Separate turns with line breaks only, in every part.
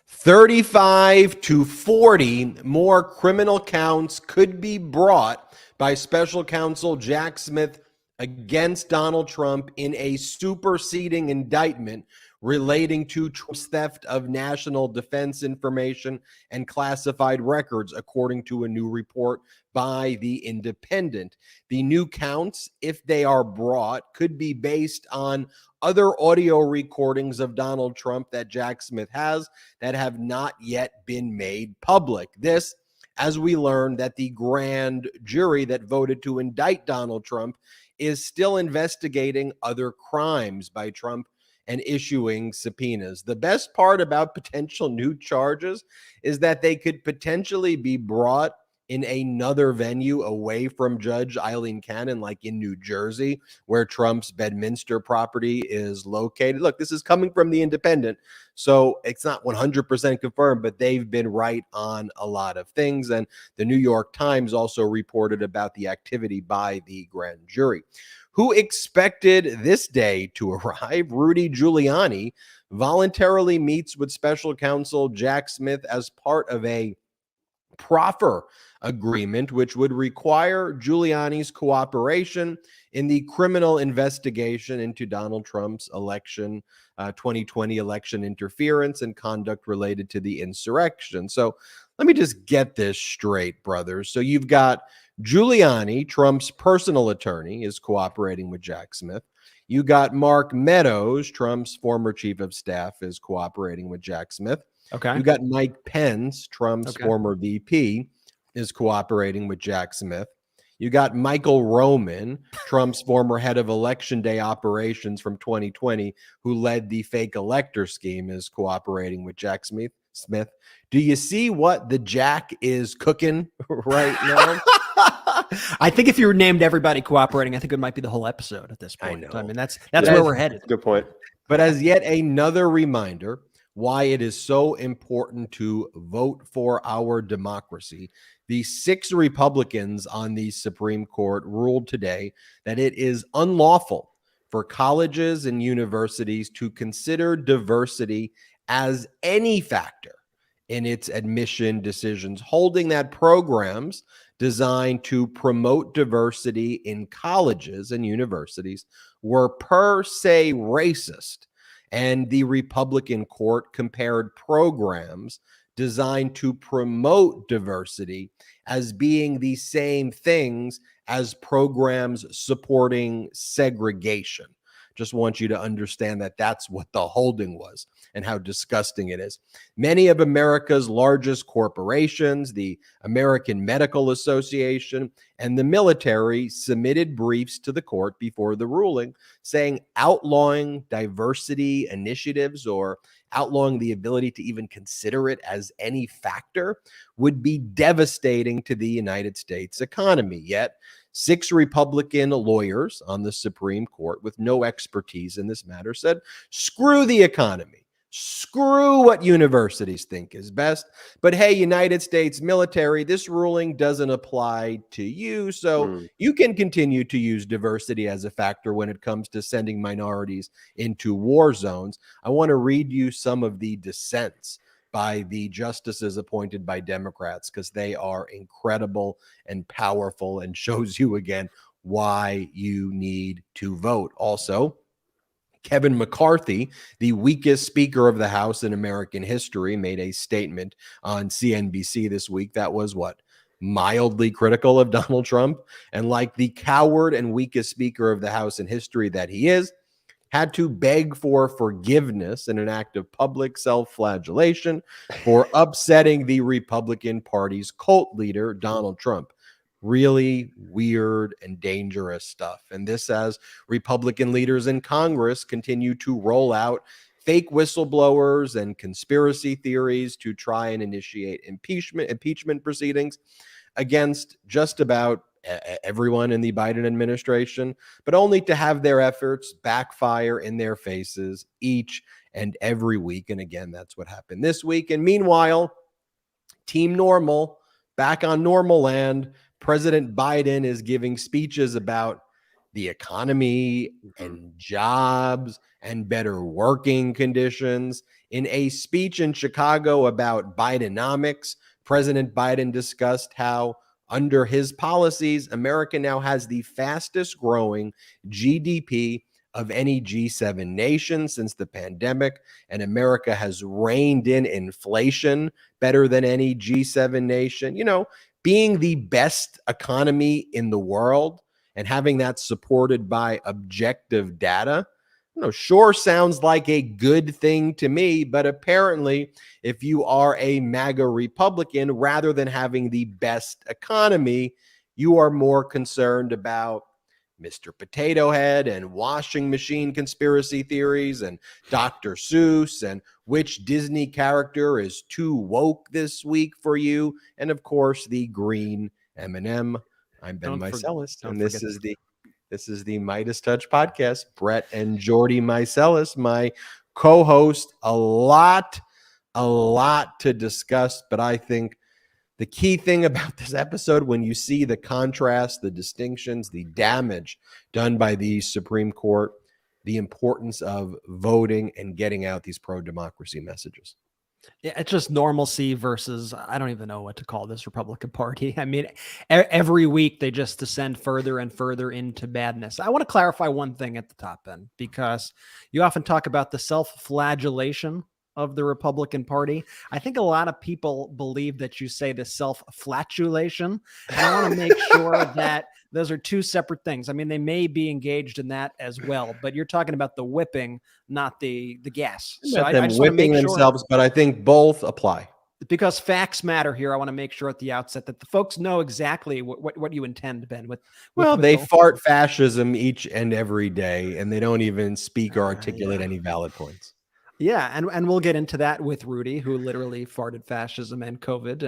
35 to 40 more criminal counts could be brought by special counsel Jack Smith against Donald Trump in a superseding indictment relating to Trump's theft of national defense information and classified records, according to a new report by The Independent. The new counts, if they are brought, could be based on other audio recordings of Donald Trump that Jack Smith has that have not yet been made public. This, as we learned that the grand jury that voted to indict Donald Trump is still investigating other crimes by Trump and issuing subpoenas. The best part about potential new charges is that they could potentially be brought in another venue away from Judge Eileen Cannon, like in New Jersey, where Trump's Bedminster property is located. Look, this is coming from The Independent, so it's not 100% confirmed, but they've been right on a lot of things. And the New York Times also reported about the activity by the grand jury. Who expected this day to arrive? Rudy Giuliani voluntarily meets with special counsel Jack Smith as part of a proffer agreement, which would require Giuliani's cooperation in the criminal investigation into Donald Trump's 2020 election interference and conduct related to the insurrection. So let me just get this straight, brothers. So you've got Giuliani, Trump's personal attorney, is cooperating with Jack Smith. You got Mark Meadows, Trump's former chief of staff, is cooperating with Jack Smith.
Okay.
You got Mike Pence, Trump's former VP, is cooperating with Jack Smith. You got Michael Roman, Trump's former head of election day operations from 2020, who led the fake elector scheme, is cooperating with Jack Smith. Do you see what the Jack is cooking right now?
I think if you named everybody cooperating, I think it might be the whole episode at this point. I mean, that's where we're headed.
Good point.
But as yet another reminder why it is so important to vote for our democracy, the 6 Republicans on the Supreme Court ruled today that it is unlawful for colleges and universities to consider diversity as any factor in its admission decisions, holding that programs designed to promote diversity in colleges and universities were per se racist. And the Republican court compared programs designed to promote diversity as being the same things as programs supporting segregation. Just want you to understand that that's what the holding was and how disgusting it is. Many of America's largest corporations, the American Medical Association, and the military submitted briefs to the court before the ruling saying outlawing diversity initiatives or outlawing the ability to even consider it as any factor would be devastating to the United States economy. Yet, 6 Republican lawyers on the Supreme Court with no expertise in this matter said, screw the economy, screw what universities think is best. But hey, United States military, this ruling doesn't apply to you, so you can continue to use diversity as a factor when it comes to sending minorities into war zones. I want to read you some of the dissents by the justices appointed by Democrats, because they are incredible and powerful and shows you again why you need to vote. Also, Kevin McCarthy, the weakest Speaker of the House in American history, made a statement on CNBC this week that was mildly critical of Donald Trump. And like the coward and weakest Speaker of the House in history that he is, had to beg for forgiveness in an act of public self-flagellation for upsetting the Republican Party's cult leader, Donald Trump. Really weird and dangerous stuff. And this as Republican leaders in Congress continue to roll out fake whistleblowers and conspiracy theories to try and initiate impeachment proceedings against just about everyone in the Biden administration, but only to have their efforts backfire in their faces each and every week. And again, that's what happened this week. And meanwhile, Team Normal, back on normal land, President Biden is giving speeches about the economy and jobs and better working conditions In a speech in Chicago about Bidenomics, President Biden discussed how under his policies, America now has the fastest growing GDP of any G7 nation since the pandemic, and America has reined in inflation better than any G7 nation. You know, being the best economy in the world and having that supported by objective data, sure sounds like a good thing to me, but apparently if you are a MAGA Republican, rather than having the best economy, you are more concerned about Mr. Potato Head and washing machine conspiracy theories and Dr. Seuss and which Disney character is too woke this week for you, and of course the green M&M. I'm Ben Meiselas, and this is the MeidasTouch Podcast. Brett and Jordy Meiselas, my co-host. A lot to discuss, but I think the key thing about this episode, when you see the contrast, the distinctions, the damage done by the Supreme Court, the importance of voting and getting out these pro-democracy messages.
Yeah, it's just normalcy versus, I don't even know what to call this Republican Party. I mean, every week they just descend further and further into madness. I want to clarify one thing at the top end, because you often talk about the self-flagellation of the Republican Party. I think a lot of people believe that you say the self-flatulation. And I want to make sure that those are two separate things. I mean, they may be engaged in that as well, but you're talking about the whipping, not the gas.
So I just want to make themselves, but I think both apply.
Because facts matter here. I want to make sure at the outset that the folks know exactly what you intend, Ben.
They fart fascism each and every day, and they don't even speak or articulate any valid points.
Yeah, and we'll get into that with Rudy, who literally farted fascism and COVID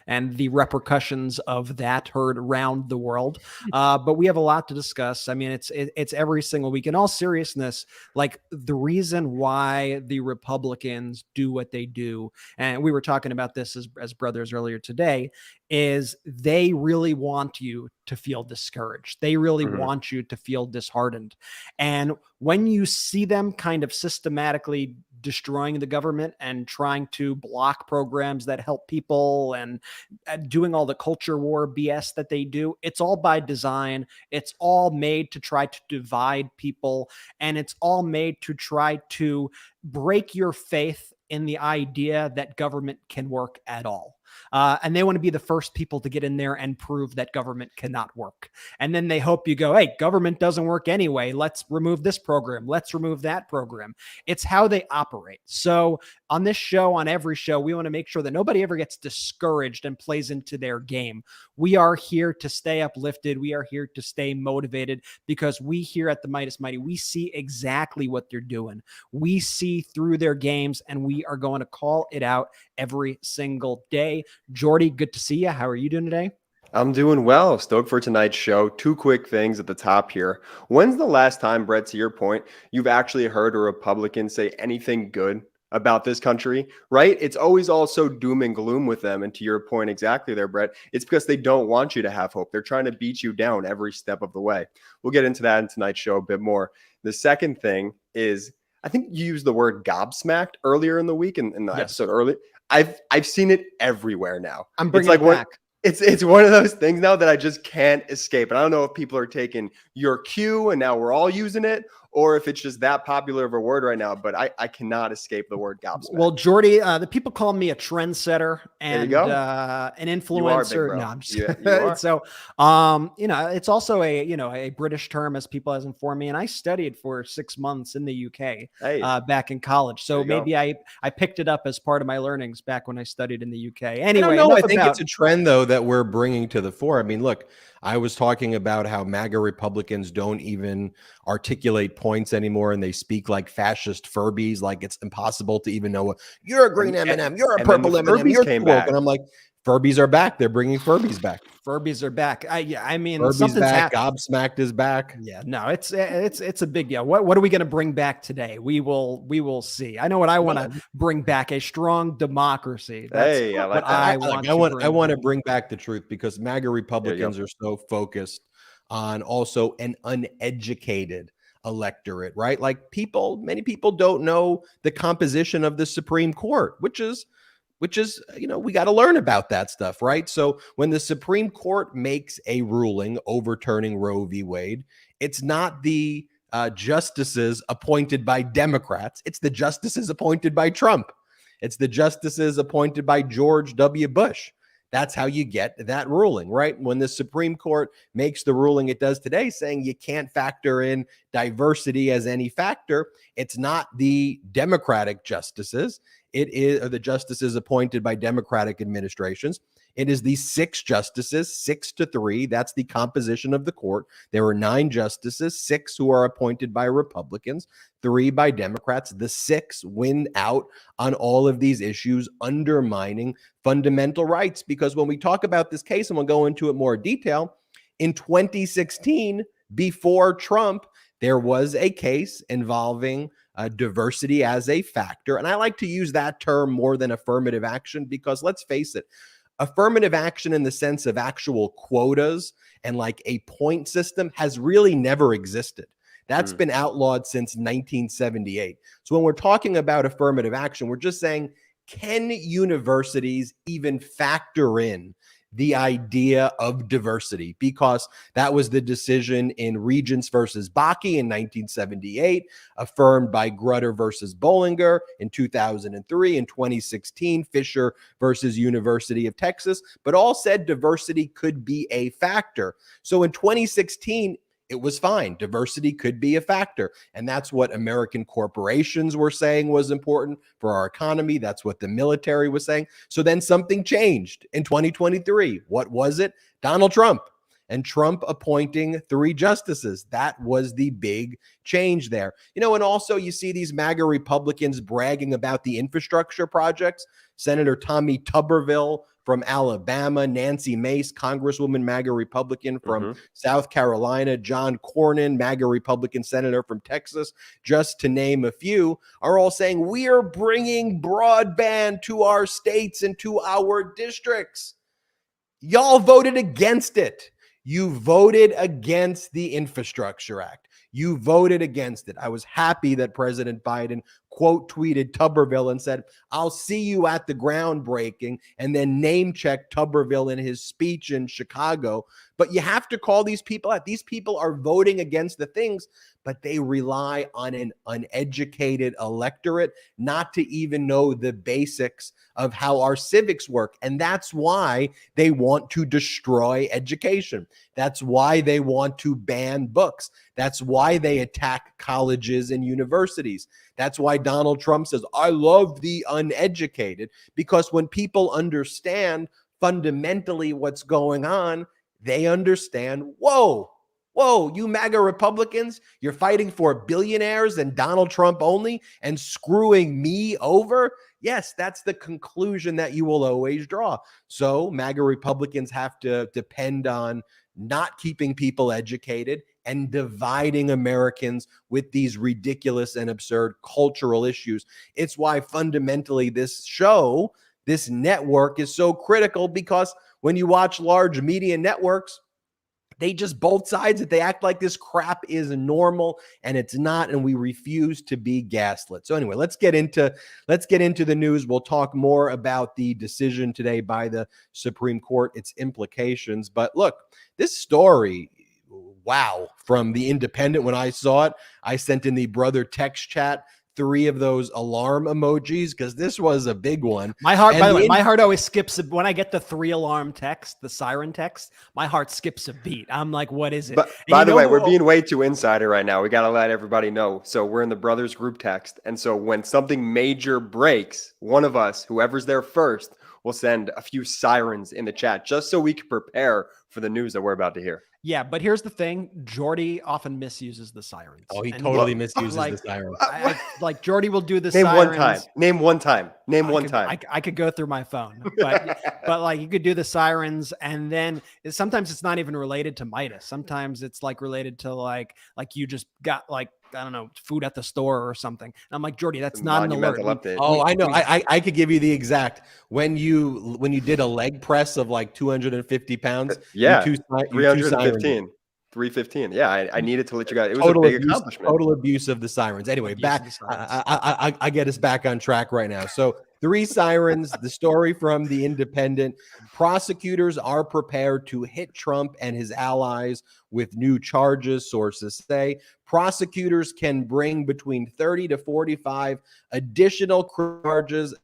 and the repercussions of that heard around the world. But we have a lot to discuss. I mean, it's every single week. In all seriousness, like the reason why the Republicans do what they do, and we were talking about this as brothers earlier today, is they really want you to feel discouraged. They really want you to feel disheartened. And when you see them kind of systematically destroying the government and trying to block programs that help people and doing all the culture war BS that they do, it's all by design. It's all made to try to divide people, and it's all made to try to break your faith in the idea that government can work at all. And they want to be the first people to get in there and prove that government cannot work. And then they hope you go, hey, government doesn't work anyway. Let's remove this program. Let's remove that program. It's how they operate. So on this show, on every show, we want to make sure that nobody ever gets discouraged and plays into their game. We are here to stay uplifted. We are here to stay motivated, because we here at the Meidas Mighty, we see exactly what they're doing. We see through their games, and we are going to call it out every single day. Jordy, good to see you. How are you doing today?
I'm doing well. Stoked for tonight's show. Two quick things at the top here. When's the last time, Brett, to your point, you've actually heard a Republican say anything good about this country, right? It's always all so doom and gloom with them. And to your point exactly there, Brett, it's because they don't want you to have hope. They're trying to beat you down every step of the way. We'll get into that in tonight's show a bit more. The second thing is, I think you used the word gobsmacked earlier in the week in the episode earlier. I've seen it everywhere now.
I'm bringing it back.
It's one of those things now that I just can't escape. And I don't know if people are taking your cue and now we're all using it, or if it's just that popular of a word right now, but I cannot escape the word gobsmacked.
Well, Jordy, the people call me a trendsetter and an influencer. No, I'm just so, it's also a British term, as people has informed me, and I studied for 6 months in the UK back in college. So maybe I picked it up as part of my learnings back when I studied in the UK. Anyway,
I think it's a trend though that we're bringing to the fore. I mean, look, I was talking about how MAGA Republicans don't even articulate points anymore, and they speak like fascist Furbies, like it's impossible to even know you're a green M&M, you're a purple M&M, you're too woke. And I'm like, Furbies are back. They're bringing Furbies back.
Furbies are back. I mean,
Furbies
something's
back. Gobsmacked is back.
Yeah, no, it's a big deal. What are we going to bring back today? We will see. I know what I want to bring back: a strong democracy. That's what I
want to bring back the truth, because MAGA Republicans are so focused on also an uneducated electorate, right? Like many people don't know the composition of the Supreme Court, which is, we got to learn about that stuff, right? So when the Supreme Court makes a ruling overturning Roe v. Wade, it's not the justices appointed by Democrats. It's the justices appointed by Trump. It's the justices appointed by George W. Bush. That's how you get that ruling, right? When the Supreme Court makes the ruling it does today, saying you can't factor in diversity as any factor, it's not the Democratic justices. It is the justices appointed by Democratic administrations. It is the 6 justices, 6-3. That's the composition of the court. There are 9 justices, 6 who are appointed by Republicans, 3 by Democrats. The 6 win out on all of these issues, undermining fundamental rights. Because when we talk about this case, and we'll go into it more detail, in 2016, before Trump, there was a case involving diversity as a factor. And I like to use that term more than affirmative action because let's face it, affirmative action in the sense of actual quotas and like a point system has really never existed. That's been outlawed since 1978. So when we're talking about affirmative action, we're just saying, can universities even factor in the idea of diversity? Because that was the decision in Regents versus Bakke in 1978, affirmed by Grutter versus Bollinger in 2003, in 2016, Fisher versus University of Texas, but all said diversity could be a factor. So in 2016, it was fine. Diversity could be a factor. And that's what American corporations were saying was important for our economy. That's what the military was saying. So then something changed in 2023. What was it? Donald Trump. And Trump appointing 3 justices. That was the big change there. And also you see these MAGA Republicans bragging about the infrastructure projects. Senator Tommy Tuberville from Alabama, Nancy Mace, Congresswoman, MAGA Republican from South Carolina, John Cornyn, MAGA Republican senator from Texas, just to name a few, are all saying, we are bringing broadband to our states and to our districts. Y'all voted against it. You voted against the Infrastructure Act. You voted against it. I was happy that President Biden quote tweeted Tuberville and said, I'll see you at the groundbreaking, and then name check Tuberville in his speech in Chicago. But you have to call these people out. These people are voting against the things, but they rely on an uneducated electorate not to even know the basics of how our civics work. And that's why they want to destroy education. That's why they want to ban books. That's why they attack colleges and universities. That's why Donald Trump says, I love the uneducated, because when people understand fundamentally what's going on, they understand, whoa, you MAGA Republicans, you're fighting for billionaires and Donald Trump only and screwing me over. Yes, that's the conclusion that you will always draw. So MAGA Republicans have to depend on not keeping people educated and dividing Americans with these ridiculous and absurd cultural issues. It's why fundamentally this show, this network is so critical, because when you watch large media networks, they just both sides it. They act like this crap is normal, and it's not, and we refuse to be gaslit. So anyway, let's get into the news. We'll talk more about the decision today by the Supreme Court, its implications. But look, this story, wow, from The Independent, when I saw it, I sent in the brother text chat 3 of those alarm emojis, because this was a big one.
My heart, by the way, my heart always skips when I get the 3 alarm text, the siren text. My heart skips a beat. I'm like, what is it?
But by the way, we're being way too insider right now. We got to let everybody know. So we're in the brothers group text, and so when something major breaks, one of us, whoever's there first, will send a few sirens in the chat just so we can prepare for the news that we're about to hear.
Yeah, but here's the thing. Jordy often misuses the sirens.
Oh, he totally misuses the sirens.
Like Jordy will do the
Name
sirens.
Name one time.
I could go through my phone, but like you could do the sirens, and then sometimes it's not even related to Meidas. Sometimes it's like related to like you just got like, I don't know, food at the store or something. And I'm like, Jordy, that's not an alert.
Oh, I know. I could give you the exact, when you did a leg press of like 250 pounds.
Yeah.
315.
3:15. Yeah, I needed to let you guys. It was
Total
a big
abuse,
accomplishment.
total abuse of the sirens. Anyway,
Abuse
back.
of the sirens.
I get us back on track right now. So 3 sirens. The story from the Independent. Prosecutors are prepared to hit Trump and his allies with new charges. Sources say prosecutors can bring between 30 to 45 additional charges.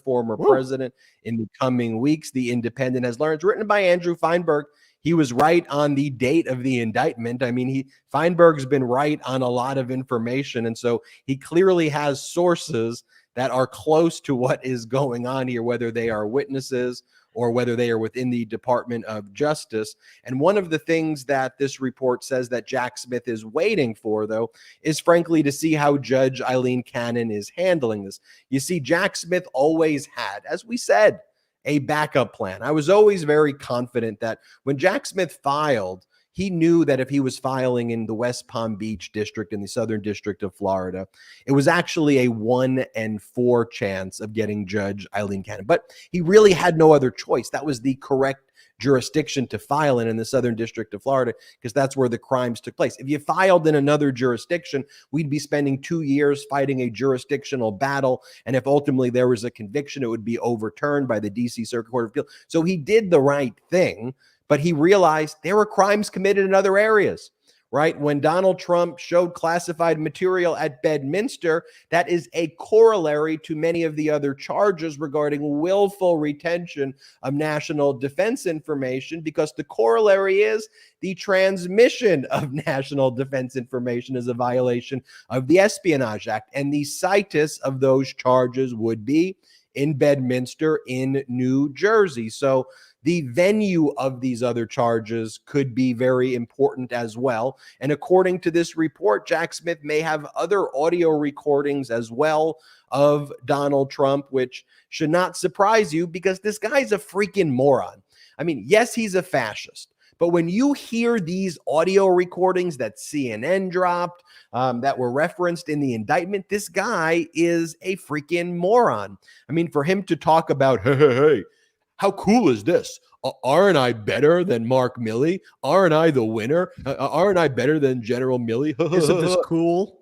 Former president in the coming weeks. The Independent has learned. It's written by Andrew Feinberg. He was right on the date of the indictment. I mean, Feinberg's been right on a lot of information. And so he clearly has sources that are close to what is going on here, whether they are witnesses or whether they are within the Department of Justice. And one of the things that this report says that Jack Smith is waiting for, though, is frankly to see how Judge Eileen Cannon is handling this. You see, Jack Smith always had, as we said, a backup plan. I was always very confident that when Jack Smith filed, he knew that if he was filing in the West Palm Beach district in the Southern District of Florida, it was actually a 1 in 4 chance of getting Judge Eileen Cannon. But he really had no other choice. That was the correct jurisdiction to file in the Southern District of Florida, because that's where the crimes took place. If you filed in another jurisdiction, we'd be spending 2 years fighting a jurisdictional battle. And if ultimately there was a conviction, it would be overturned by the DC Circuit Court of Appeal. So he did the right thing, but he realized there were crimes committed in other areas. Right? When Donald Trump showed classified material at Bedminster, that is a corollary to many of the other charges regarding willful retention of national defense information, because the corollary is the transmission of national defense information is a violation of the Espionage Act. And the situs of those charges would be in Bedminster in New Jersey. So the venue of these other charges could be very important as well. And according to this report, Jack Smith may have other audio recordings as well of Donald Trump, which should not surprise you because this guy's a freaking moron. I mean, yes, he's a fascist. But when you hear these audio recordings that CNN dropped, that were referenced in the indictment, this guy is a freaking moron. I mean, for him to talk about, hey, how cool is this? Aren't I better than Mark Milley? Aren't I the winner? Aren't I better than General Milley?
Isn't this cool?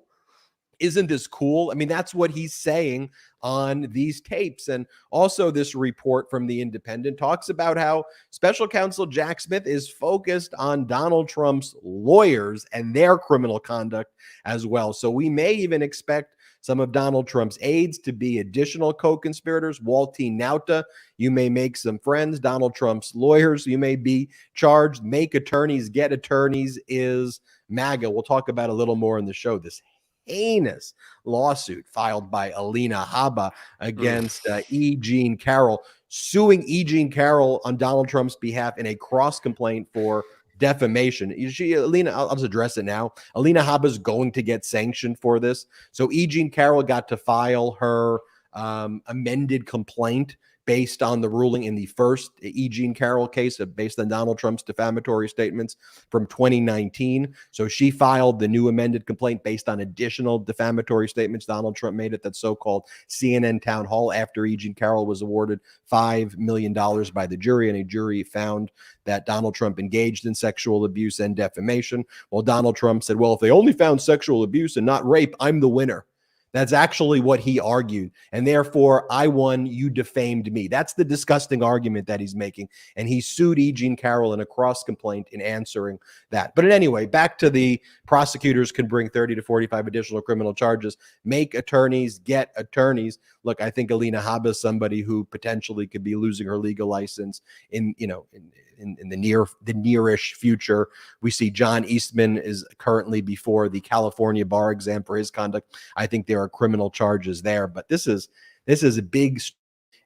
Isn't this cool? I mean, that's what he's saying on these tapes. And also this report from the Independent talks about how special counsel Jack Smith is focused on Donald Trump's lawyers and their criminal conduct as well. So we may even expect some of Donald Trump's aides to be additional co-conspirators. Walty Nauta, you may make some friends. Donald Trump's lawyers, you may be charged. Make attorneys, get attorneys is MAGA. We'll talk about a little more in the show. This heinous lawsuit filed by Alina Habba against E. Jean Carroll, suing E. Jean Carroll on Donald Trump's behalf in a cross complaint for defamation. Alina, I'll just address it now. Alina Habba is going to get sanctioned for this. So E. Jean Carroll got to file her amended complaint based on the ruling in the first E. Jean Carroll case, based on Donald Trump's defamatory statements from 2019. So she filed the new amended complaint based on additional defamatory statements Donald Trump made at that so-called CNN town hall after E. Jean Carroll was awarded $5 million by the jury, and a jury found that Donald Trump engaged in sexual abuse and defamation. Well, Donald Trump said, well, if they only found sexual abuse and not rape, I'm the winner. That's actually what he argued. And therefore, I won, you defamed me. That's the disgusting argument that he's making. And he sued E. Jean Carroll in a cross complaint in answering that. But anyway, back to the prosecutors can bring 30 to 45 additional criminal charges. Make attorneys, get attorneys. Look, I think Alina Habba is somebody who potentially could be losing her legal license in the nearish future. We see John Eastman is currently before the California bar exam for his conduct. I think there are criminal charges there, but this is a big,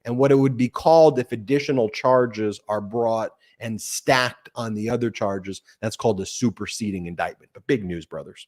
and what it would be called if additional charges are brought and stacked on the other charges, that's called a superseding indictment. But big news, brothers.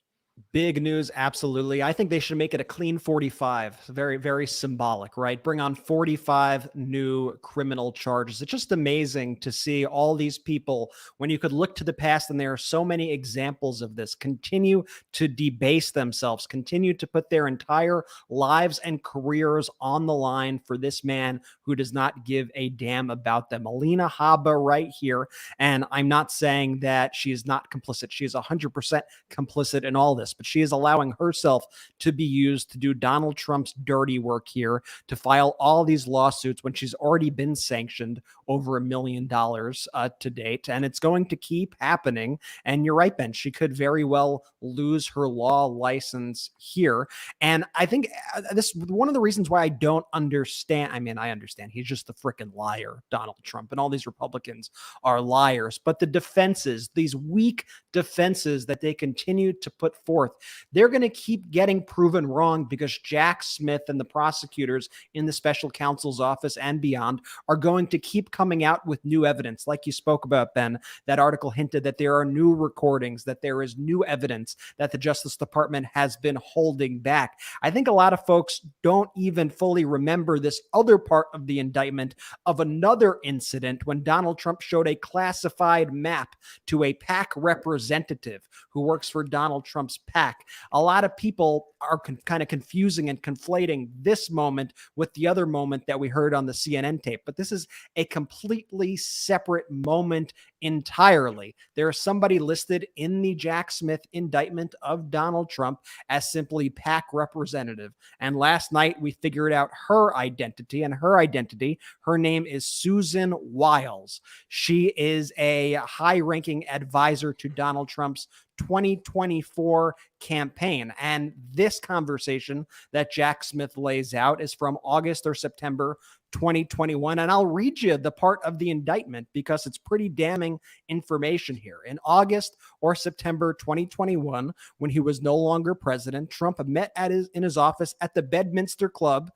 Big news, absolutely. I think they should make it a clean 45. Very, very symbolic, right? Bring on 45 new criminal charges. It's just amazing to see all these people, when you could look to the past, and there are so many examples of this, continue to debase themselves, continue to put their entire lives and careers on the line for this man who does not give a damn about them. Alina Habba right here. And I'm not saying that she is not complicit. She is 100% complicit in all this, but she is allowing herself to be used to do Donald Trump's dirty work here, to file all these lawsuits when she's already been sanctioned over $1 million to date. And it's going to keep happening. And you're right, Ben, she could very well lose her law license here. And I think this one of the reasons why I don't understand. I mean, I understand he's just a freaking liar, Donald Trump, and all these Republicans are liars. But the defenses, these weak defenses that they continue to put forth, they're going to keep getting proven wrong because Jack Smith and the prosecutors in the special counsel's office and beyond are going to keep coming out with new evidence. Like you spoke about, Ben, that article hinted that there are new recordings, that there is new evidence that the Justice Department has been holding back. I think a lot of folks don't even fully remember this other part of the indictment of another incident when Donald Trump showed a classified map to a PAC representative who works for Donald Trump's PAC. A lot of people are kind of confusing and conflating this moment with the other moment that we heard on the CNN tape, but this is a completely separate moment entirely. There is somebody listed in the Jack Smith indictment of Donald Trump as simply PAC representative. And last night we figured out her identity, and her name is Susan Wiles. She is a high-ranking advisor to Donald Trump's 2024 campaign. And this conversation that Jack Smith lays out is from August or September 2021. And I'll read you the part of the indictment because it's pretty damning information here. In August or September 2021, when he was no longer president, Trump met in his office at the Bedminster Club.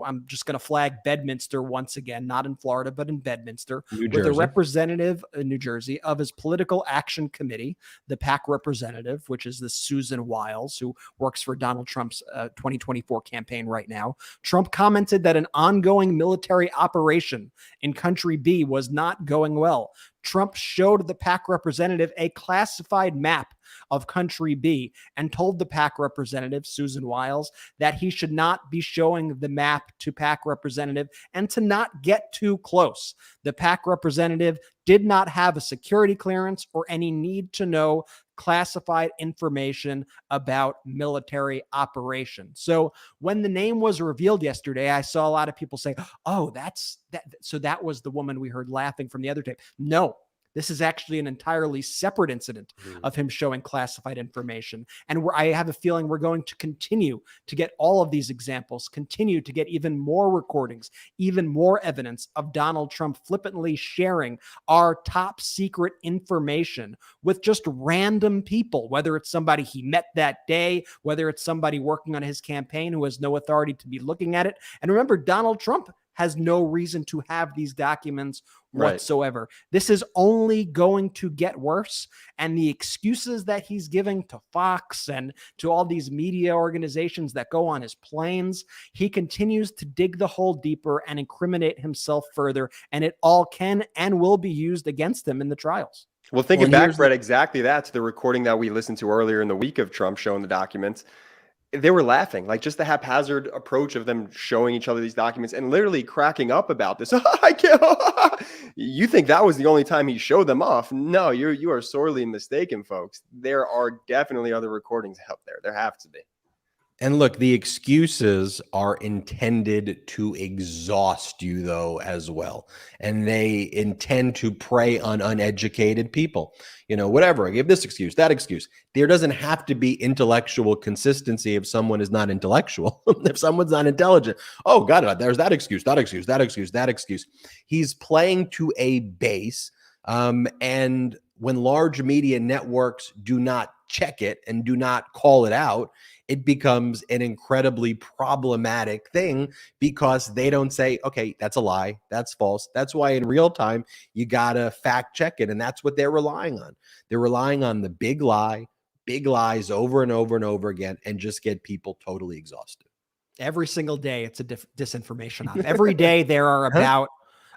I'm just going to flag Bedminster once again, not in Florida, but in Bedminster, with a representative in New Jersey of his political action committee, the PAC representative, which is this Susan Wiles, who works for Donald Trump's 2024 campaign right now. Trump commented that an ongoing military operation in Country B was not going well. Trump showed the PAC representative a classified map of Country B and told the PAC representative, Susan Wiles, that he should not be showing the map to PAC representative and to not get too close. The PAC representative did not have a security clearance or any need to know classified information about military operations. So when the name was revealed yesterday, I saw a lot of people say, oh, that's that. So that was the woman we heard laughing from the other tape. No, this is actually an entirely separate incident of him showing classified information. And I have a feeling we're going to continue to get all of these examples, continue to get even more recordings, even more evidence of Donald Trump flippantly sharing our top secret information with just random people, whether it's somebody he met that day, whether it's somebody working on his campaign who has no authority to be looking at it. And remember, Donald Trump has no reason to have these documents whatsoever. Right. This is only going to get worse. And the excuses that he's giving to Fox and to all these media organizations that go on his planes, he continues to dig the hole deeper and incriminate himself further. And it all can and will be used against him in the trials.
Well, thinking back, Brett, exactly that to the recording that we listened to earlier in the week of Trump showing the documents. They were laughing, like just the haphazard approach of them showing each other these documents and literally cracking up about this. I can't. You think that was the only time he showed them off? No, you are sorely mistaken, folks. There are definitely other recordings out there. There have to be.
And look, the excuses are intended to exhaust you, though, as well. And they intend to prey on uneducated people. You know, whatever, I give this excuse, that excuse. There doesn't have to be intellectual consistency if someone is not intellectual. If someone's not intelligent, oh, got it. There's that excuse, that excuse, that excuse, that excuse. He's playing to a base. And when large media networks do not check it and do not call it out, it becomes an incredibly problematic thing because they don't say, okay, that's a lie, that's false. That's why in real time, you got to fact check it. And that's what they're relying on. They're relying on the big lie big lies over and over and over again and just get people totally exhausted.
Every single day, it's a disinformation op. Every day there are about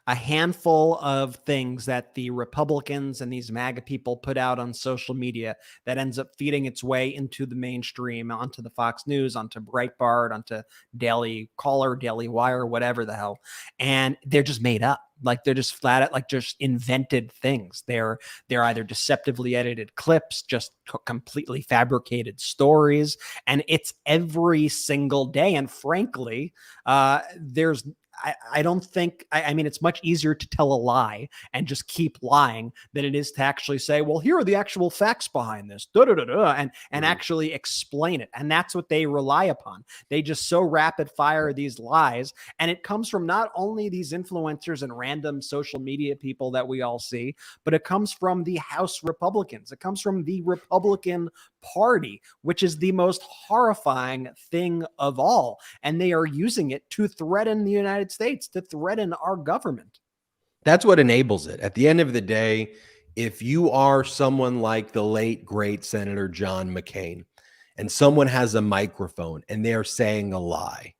a handful of things that the Republicans and these MAGA people put out on social media that ends up feeding its way into the mainstream, onto the Fox News, onto Breitbart, onto Daily Caller, Daily Wire, whatever the hell. And they're just made up. Like they're just flat out, like just invented things. They're either deceptively edited clips, just completely fabricated stories. And it's every single day. And frankly, I don't think, I mean, it's much easier to tell a lie and just keep lying than it is to actually say, well, here are the actual facts behind this, and actually explain it. And that's what they rely upon. They just so rapid fire these lies. And it comes from not only these influencers and random social media people that we all see, but it comes from the House Republicans. It comes from the Republican Party, which is the most horrifying thing of all. And they are using it to threaten the United States, to threaten our government.
That's what enables it. At the end of the day, if you are someone like the late, great Senator John McCain, and someone has a microphone and they're saying a lie,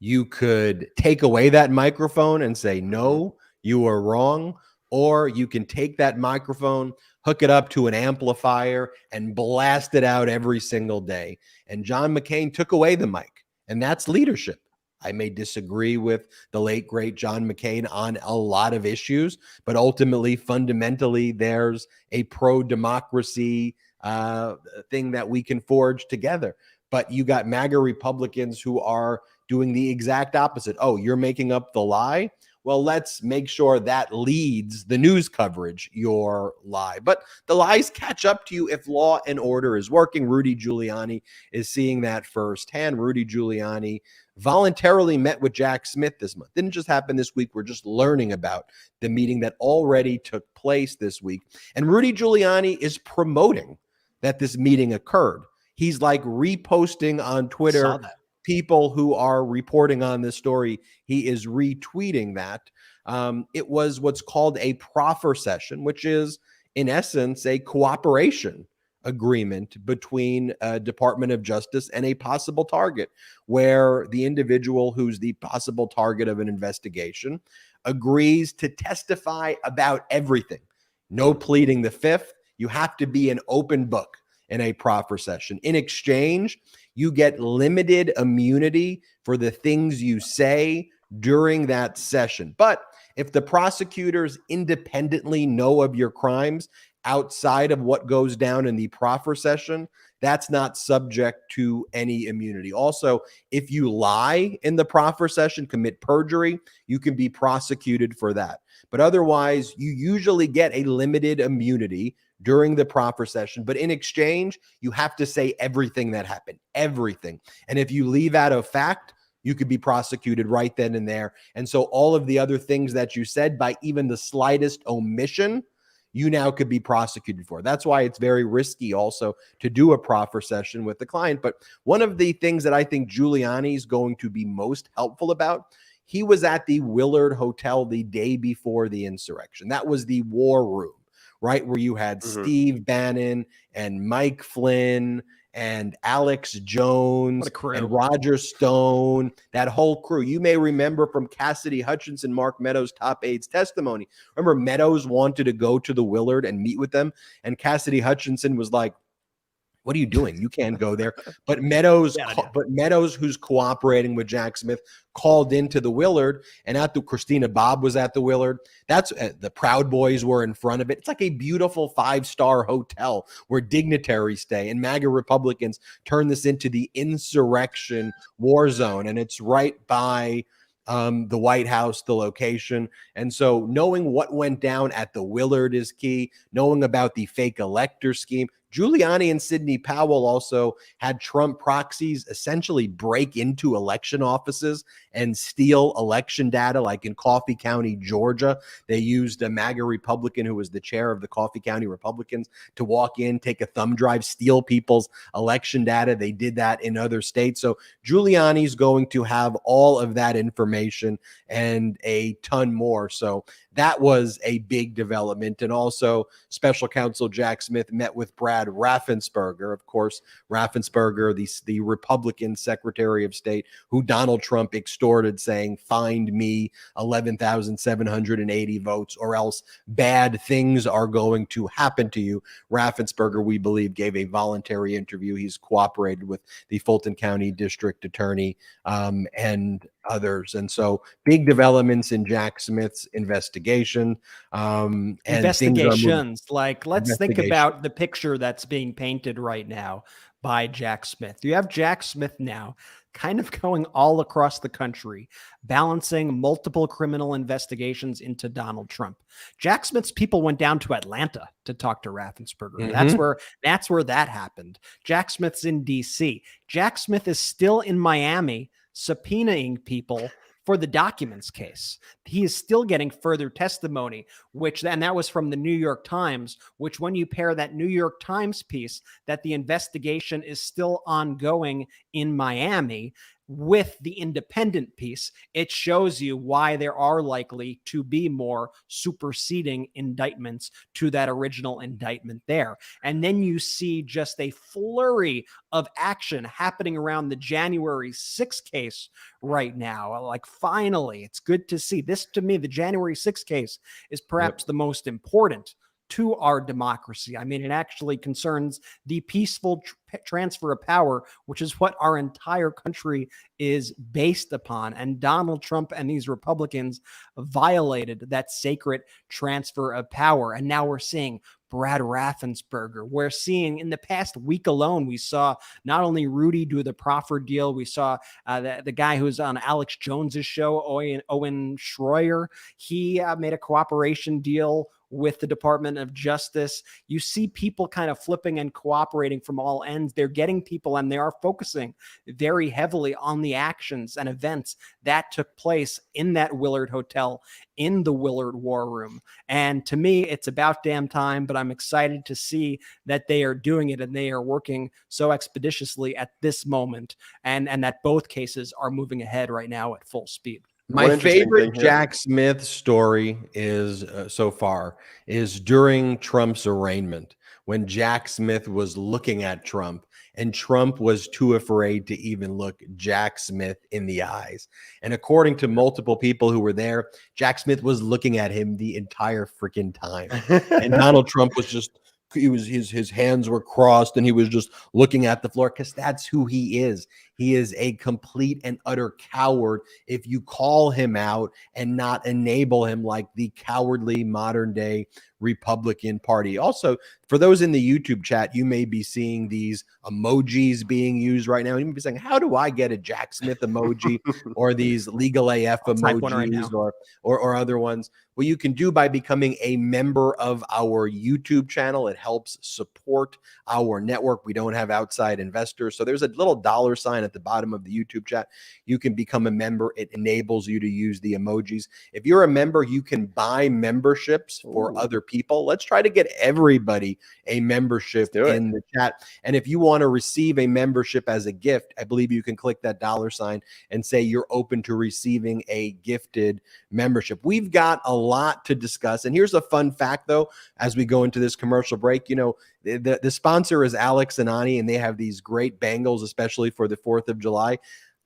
you could take away that microphone and say, no, you are wrong. Or you can take that microphone, hook it up to an amplifier, and blast it out every single day. And John McCain took away the mic, and that's leadership. I may disagree with the late, great John McCain on a lot of issues, but ultimately, fundamentally, there's a pro-democracy thing that we can forge together. But you got MAGA Republicans who are doing the exact opposite. Oh, you're making up the lie? Well, let's make sure that leads the news coverage, your lie. But the lies catch up to you if law and order is working. Rudy Giuliani is seeing that firsthand. Rudy Giuliani voluntarily met with Jack Smith this month. Didn't just happen this week. We're just learning about the meeting that already took place this week. And Rudy Giuliani is promoting that this meeting occurred. He's like reposting on Twitter people who are reporting on this story. He is retweeting that. It was what's called a proffer session, which is in essence a cooperation agreement between Department of Justice and a possible target, where the individual who's the possible target of an investigation agrees to testify about everything. No pleading the fifth. You have to be an open book in a proffer session. In exchange, you get limited immunity for the things you say during that session. But if the prosecutors independently know of your crimes outside of what goes down in the proffer session, that's not subject to any immunity. Also, if you lie in the proffer session, commit perjury, you can be prosecuted for that. But otherwise, you usually get a limited immunity during the proffer session. But in exchange, you have to say everything that happened, everything. And if you leave out a fact, you could be prosecuted right then and there. And so all of the other things that you said, by even the slightest omission, you now could be prosecuted for. That's why it's very risky also to do a proffer session with the client. But one of the things that I think Giuliani is going to be most helpful about, he was at the Willard Hotel the day before the insurrection. That was the war room, right? Where you had Steve Bannon and Mike Flynn and Alex Jones and Roger Stone, that whole crew. You may remember from Cassidy Hutchinson, Mark Meadows' top aide's testimony. Remember, Meadows wanted to go to the Willard and meet with them, and Cassidy Hutchinson was like, what are you doing? You can't go there. But Meadows, who's cooperating with Jack Smith, called into the Willard, and Christina Bobb was at the Willard. That's the Proud Boys were in front of it. It's like a beautiful 5-star hotel where dignitaries stay, and MAGA Republicans turn this into the insurrection war zone, and it's right by the White House, the location. And so knowing what went down at the Willard is key, knowing about the fake elector scheme. Giuliani and Sidney Powell also had Trump proxies essentially break into election offices and steal election data, like in Coffee County, Georgia. They used a MAGA Republican who was the chair of the Coffee County Republicans to walk in, take a thumb drive, steal people's election data. They did that in other states. So Giuliani's going to have all of that information and a ton more. So that was a big development. And also, special counsel Jack Smith met with Brad Brad Raffensperger. Of course, Raffensperger, the Republican Secretary of State, who Donald Trump extorted, saying, find me 11,780 votes or else bad things are going to happen to you. Raffensperger, we believe, gave a voluntary interview. He's cooperated with the Fulton County District Attorney and others. And so big developments in Jack Smith's investigation. And
investigations. Like, let's think about the picture that's being painted right now by Jack Smith. You have Jack Smith now kind of going all across the country, balancing multiple criminal investigations into Donald Trump. Jack Smith's people went down to Atlanta to talk to Raffensperger.
Mm-hmm.
That's where that happened. Jack Smith's in DC. Jack Smith is still in Miami subpoenaing people for the documents case. He is still getting further testimony, and that was from the New York Times, which when you pair that New York Times piece that the investigation is still ongoing in Miami with the independent piece, it shows you why there are likely to be more superseding indictments to that original indictment there. And then you see just a flurry of action happening around the January 6th case right now. Like, finally, it's good to see this. To me, the January 6th case is perhaps the most important to our democracy. I mean, it actually concerns the peaceful transfer of power, which is what our entire country is based upon. And Donald Trump and these Republicans violated that sacred transfer of power. And now we're seeing Brad Raffensperger. We're seeing in the past week alone, we saw not only Rudy do the proffer deal, we saw the guy who's on Alex Jones's show, Owen Schroyer. He made a cooperation deal with the Department of Justice. You see people kind of flipping and cooperating from all ends. They're getting people, and they are focusing very heavily on the actions and events that took place in that Willard Hotel, in the Willard War Room. And to me, it's about damn time, but I'm excited to see that they are doing it and they are working so expeditiously at this moment, and that both cases are moving ahead right now at full speed.
My favorite Jack Smith story is so far is during Trump's arraignment, when Jack Smith was looking at Trump and Trump was too afraid to even look Jack Smith in the eyes. And according to multiple people who were there, Jack Smith was looking at him the entire freaking time. And Donald Trump was just, his hands were crossed and he was just looking at the floor, because that's who he is. He is a complete and utter coward if you call him out and not enable him like the cowardly modern day Republican Party. Also, for those in the YouTube chat, you may be seeing these emojis being used right now. You may be saying, how do I get a Jack Smith emoji or these legal AF emojis or other ones? Well, you can do by becoming a member of our YouTube channel. It helps support our network. We don't have outside investors. So there's a little dollar sign at the bottom of the YouTube chat. You can become a member. It enables you to use the emojis. If you're a member, you can buy memberships for other people. Let's try to get everybody a membership in the chat. And if you want to receive a membership as a gift, I believe you can click that dollar sign and say you're open to receiving a gifted membership. We've got a lot to discuss. And here's a fun fact, though, as we go into this commercial break. You know, the sponsor is Alex and Ani, and they have these great bangles, especially for the 4th of July.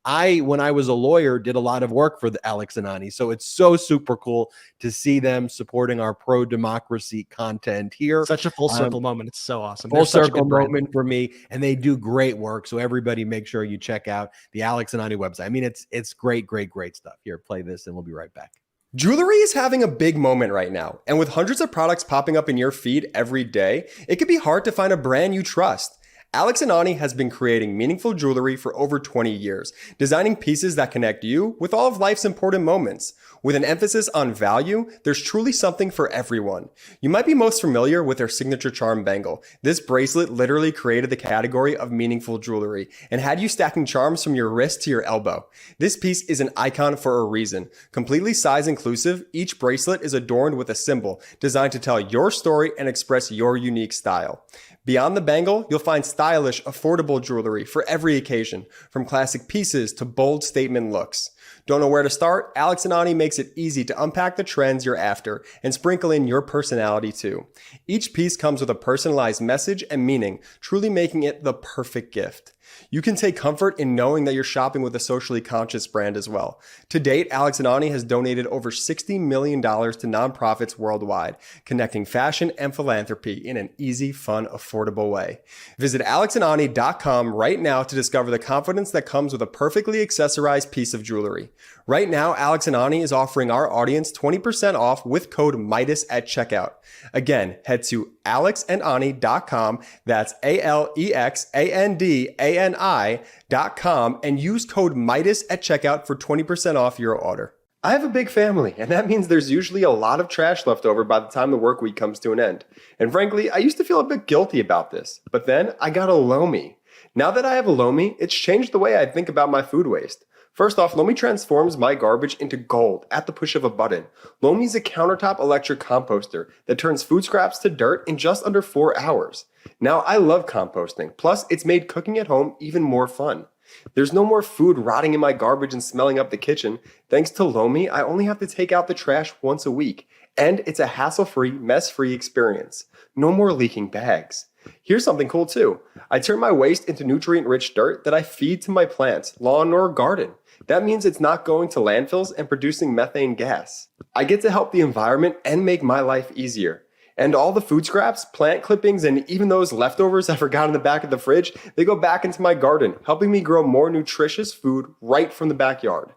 When I was a lawyer, did a lot of work for the Alex and Ani. So it's so super cool to see them supporting our pro-democracy content here.
Such a full circle moment. It's so awesome.
Full circle moment for me. And they do great work. So everybody make sure you check out the Alex and Ani website. I mean, it's great, great, great stuff. Here, play this and we'll be right back.
Jewelry is having a big moment right now. And with hundreds of products popping up in your feed every day, it can be hard to find a brand you trust. Alex and Ani has been creating meaningful jewelry for over 20 years, designing pieces that connect you with all of life's important moments. With an emphasis on value, there's truly something for everyone. You might be most familiar with their signature charm bangle. This bracelet literally created the category of meaningful jewelry and had you stacking charms from your wrist to your elbow. This piece is an icon for a reason. Completely size inclusive, each bracelet is adorned with a symbol designed to tell your story and express your unique style. Beyond the bangle, you'll find stylish, affordable jewelry for every occasion, from classic pieces to bold statement looks. Don't know where to start? Alex and Ani makes it easy to unpack the trends you're after and sprinkle in your personality too. Each piece comes with a personalized message and meaning, truly making it the perfect gift. You can take comfort in knowing that you're shopping with a socially conscious brand as well. To date, Alex and Ani has donated over $60 million to nonprofits worldwide, connecting fashion and philanthropy in an easy, fun, affordable way. Visit alexandani.com right now to discover the confidence that comes with a perfectly accessorized piece of jewelry. Right now, Alex and Ani is offering our audience 20% off with code Meidas at checkout. Again, head to alexandani.com, that's alexandani.com, and use code Meidas at checkout for 20% off your order. I have a big family, and that means there's usually a lot of trash left over by the time the work week comes to an end. And frankly, I used to feel a bit guilty about this, but then I got a Lomi. Now that I have a Lomi, it's changed the way I think about my food waste. First off, Lomi transforms my garbage into gold at the push of a button. Lomi's a countertop electric composter that turns food scraps to dirt in just under 4 hours. Now, I love composting. Plus, it's made cooking at home even more fun. There's no more food rotting in my garbage and smelling up the kitchen. Thanks to Lomi, I only have to take out the trash once a week. And it's a hassle-free, mess-free experience. No more leaking bags. Here's something cool too. I turn my waste into nutrient-rich dirt that I feed to my plants, lawn, or garden. That means it's not going to landfills and producing methane gas. I get to help the environment and make my life easier. And all the food scraps, plant clippings, and even those leftovers I forgot in the back of the fridge, they go back into my garden, helping me grow more nutritious food right from the backyard.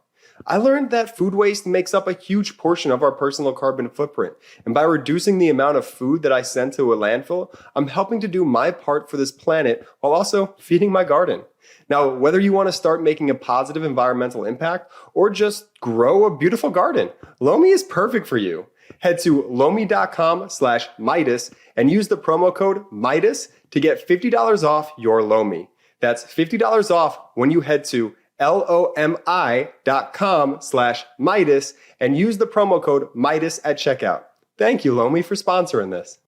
I learned that food waste makes up a huge portion of our personal carbon footprint, and by reducing the amount of food that I send to a landfill, I'm helping to do my part for this planet while also feeding my garden. Now, whether you want to start making a positive environmental impact or just grow a beautiful garden, Lomi is perfect for you. Head to lomi.com/Meidas and use the promo code Meidas to get $50 off your Lomi. That's $50 off when you head to lomi.com/Meidas and use the promo code Meidas at checkout. Thank you, Lomi, for sponsoring this.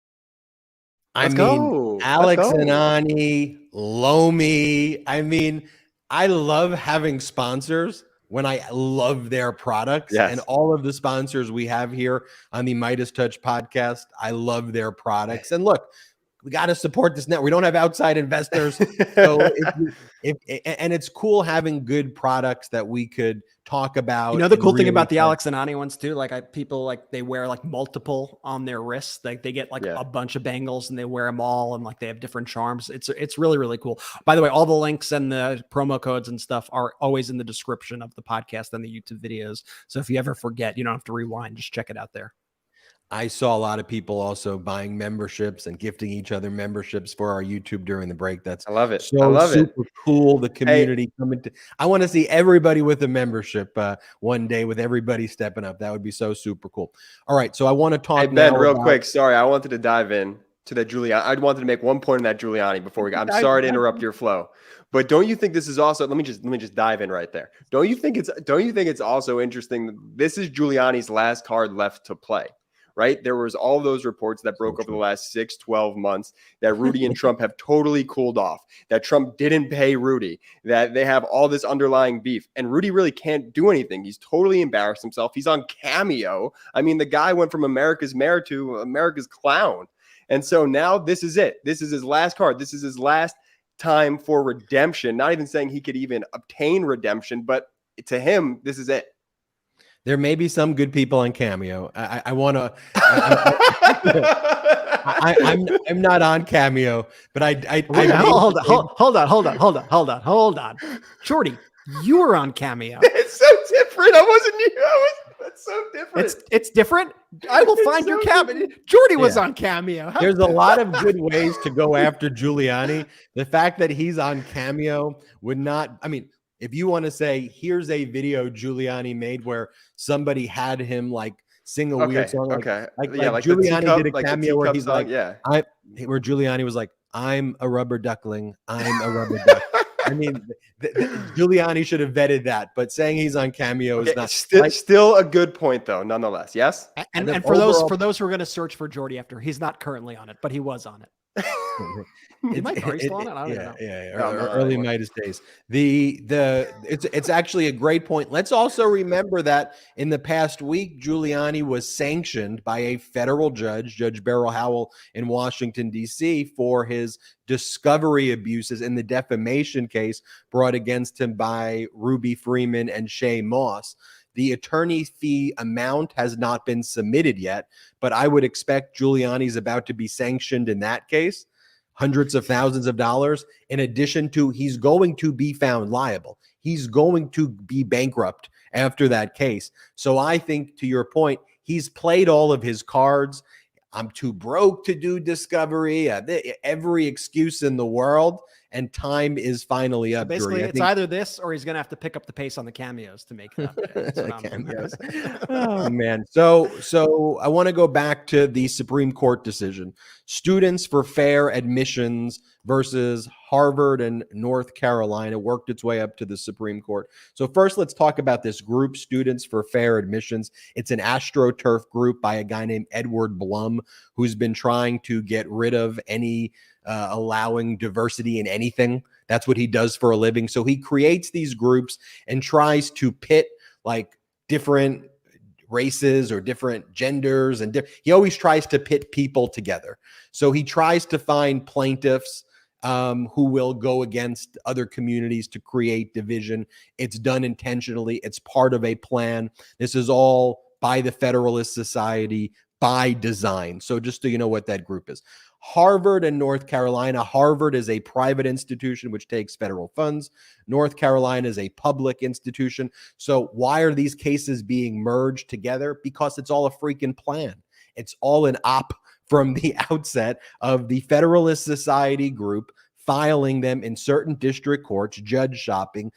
Alex and Ani, Lomi. I love having sponsors when I love their products.
Yes.
And all of the sponsors we have here on the MeidasTouch podcast, I love their products. And look, we got to support this network. We don't have outside investors. So and it's cool having good products that we could talk about.
You know, the cool thing about the Alex and Ani ones too, people they wear multiple on their wrists. They get a bunch of bangles and they wear them all, and they have different charms. It's really, really cool. By the way, all the links and the promo codes and stuff are always in the description of the podcast and the YouTube videos. So if you ever forget, you don't have to rewind. Just check it out there.
I saw a lot of people also buying memberships and gifting each other memberships for our YouTube during the break. I love it. Super cool. The community coming to. I want to see everybody with a membership one day, with everybody stepping up. That would be so super cool. All right, so I want to talk.
Hey Ben, real quick. Sorry, I wanted to dive in to that Giuliani. I wanted to make one point on that Giuliani before we. I'm sorry to interrupt your flow, but don't you think this is also? Let me just dive in right there. Don't you think it's also interesting that this is Giuliani's last card left to play? Right? There was all those reports that broke over the last 6-12 months that Rudy and Trump have totally cooled off, that Trump didn't pay Rudy, that they have all this underlying beef, and Rudy really can't do anything. He's totally embarrassed himself. He's on Cameo. The guy went from America's mayor to America's clown. And so now this is it. This is his last card. This is his last time for redemption. Not even saying he could even obtain redemption, but to him, this is it.
There may be some good people on Cameo. I want to. I'm not on Cameo, but
hold on. Jordy, you were on Cameo.
It's so different. I wasn't you. That's so different.
It's different. I will find your Cameo. Jordy was on Cameo.
There's a lot of good ways to go after Giuliani. The fact that he's on Cameo would not. If you want to say, here's a video Giuliani made where somebody had him sing a weird song. Like Giuliani did a cameo where he's where Giuliani was like, I'm a rubber duckling. I'm a rubber duck. Giuliani should have vetted that, but saying he's on Cameo is not
still a good point though, nonetheless. Yes.
And for those who are going to search for Jordy after, he's not currently on it, but he was on it. Is Mike Murray still on it? I don't even know.
Early Midas days. It's actually a great point. Let's also remember that in the past week, Giuliani was sanctioned by a federal judge, Judge Beryl Howell in Washington, D.C., for his discovery abuses in the defamation case brought against him by Ruby Freeman and Shay Moss. The attorney fee amount has not been submitted yet, but I would expect Giuliani's about to be sanctioned in that case, hundreds of thousands of dollars, in addition to he's going to be found liable. He's going to be bankrupt after that case. So I think, to your point, he's played all of his cards. I'm too broke to do discovery, every excuse in the world, and time is finally up.
Basically, it's either this or he's going to have to pick up the pace on the cameos to make it up.
Cameos. Oh, man. So I want to go back to the Supreme Court decision. Students for Fair Admissions versus Harvard and North Carolina worked its way up to the Supreme Court. So first, let's talk about this group, Students for Fair Admissions. It's an AstroTurf group by a guy named Edward Blum, who's been trying to get rid of any allowing diversity in anything. That's what he does for a living. So he creates these groups and tries to pit like different races or different genders, and he always tries to pit people together. So he tries to find plaintiffs who will go against other communities to create division. It's done intentionally. It's part of a plan. This is all by the Federalist Society by design. So just so you know what that group is. Harvard and North Carolina. Harvard is a private institution which takes federal funds. North Carolina is a public institution. So why are these cases being merged together? Because it's all a freaking plan. It's all an op from the outset of the Federalist Society group, filing them in certain district courts, judge shopping,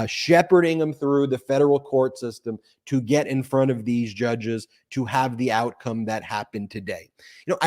shepherding them through the federal court system to get in front of these judges to have the outcome that happened today. You know,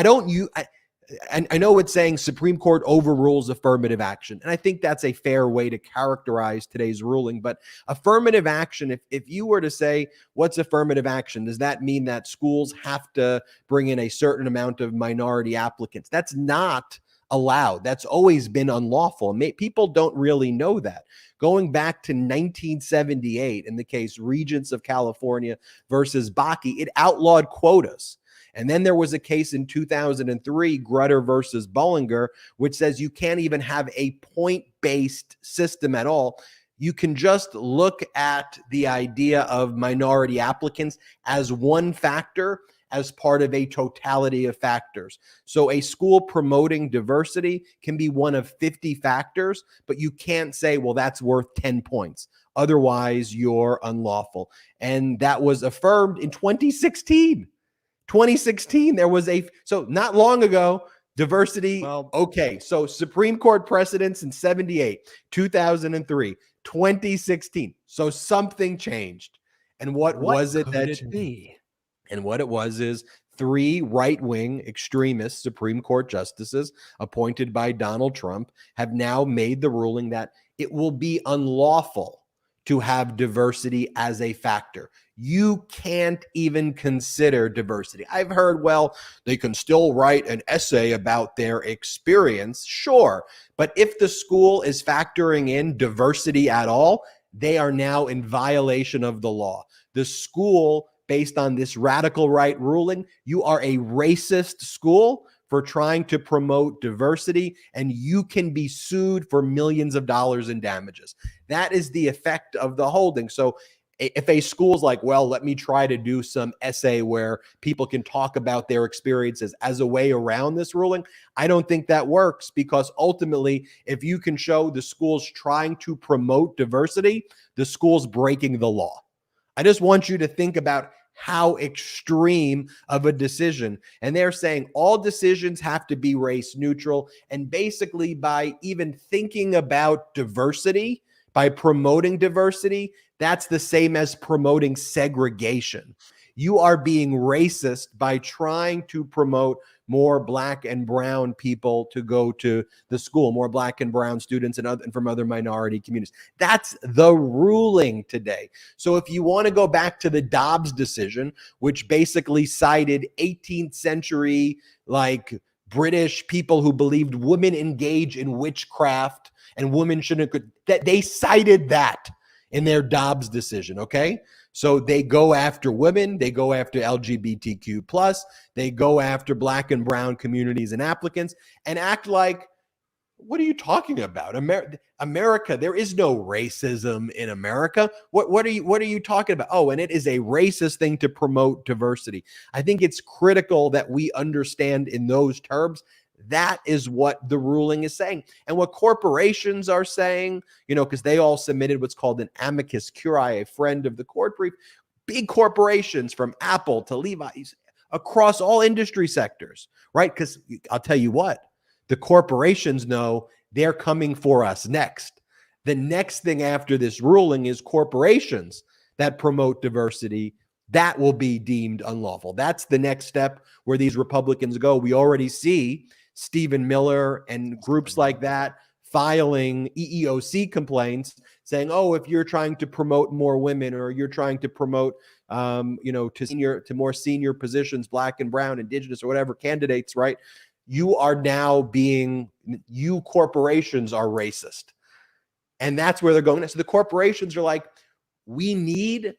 I know it's saying Supreme Court overrules affirmative action, and I think that's a fair way to characterize today's ruling. But affirmative action, if you were to say, what's affirmative action? Does that mean that schools have to bring in a certain amount of minority applicants? That's not allowed. That's always been unlawful. People don't really know that. Going back to 1978, in the case Regents of California versus Bakke, it outlawed quotas. And then there was a case in 2003, Grutter versus Bollinger, which says you can't even have a point-based system at all. You can just look at the idea of minority applicants as one factor as part of a totality of factors. So a school promoting diversity can be one of 50 factors, but you can't say, well, that's worth 10 points. Otherwise, you're unlawful. And that was affirmed in 2016. 2016, there was so not long ago, diversity. Well, okay. So Supreme Court precedents in 78, 2003, 2016. So something changed. And what was it that
it be?
And what it was is 3 right-wing extremist Supreme Court justices appointed by Donald Trump have now made the ruling that it will be unlawful to have diversity as a factor. You can't even consider diversity. I've heard, well, they can still write an essay about their experience. Sure. But if the school is factoring in diversity at all, they are now in violation of the law. The school, based on this radical right ruling, you are a racist school for trying to promote diversity, and you can be sued for millions of dollars in damages. That is the effect of the holding. So if a school's like, well, let me try to do some essay where people can talk about their experiences as a way around this ruling, I don't think that works, because ultimately, if you can show the school's trying to promote diversity, the school's breaking the law. I just want you to think about how extreme of a decision. And they're saying all decisions have to be race neutral. And basically, by even thinking about diversity, by promoting diversity, that's the same as promoting segregation. You are being racist by trying to promote more Black and brown people to go to the school, more Black and brown students and from other minority communities. That's the ruling today. So if you want to go back to the Dobbs decision, which basically cited 18th century, like, British people who believed women engage in witchcraft and women shouldn't, that they cited that in their Dobbs decision. Okay. So they go after women, they go after LGBTQ plus, they go after Black and brown communities and applicants and act like, what are you talking about? America, there is no racism in America. What are you talking about? Oh, and it is a racist thing to promote diversity. I think it's critical that we understand in those terms. That is what the ruling is saying. And what corporations are saying, because they all submitted what's called an amicus curiae, a friend of the court brief. Big corporations from Apple to Levi's across all industry sectors, right? Because I'll tell you what, the corporations know they're coming for us next. The next thing after this ruling is corporations that promote diversity. That will be deemed unlawful. That's the next step where these Republicans go. We already see Stephen Miller and groups like that filing EEOC complaints saying, oh, if you're trying to promote more women or you're trying to promote, to more senior positions, Black and brown, indigenous, or whatever candidates, right? You corporations are racist. And that's where they're going. So the corporations are like, we need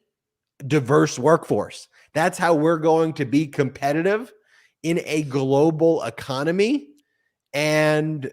diverse workforce. That's how we're going to be competitive in a global economy. And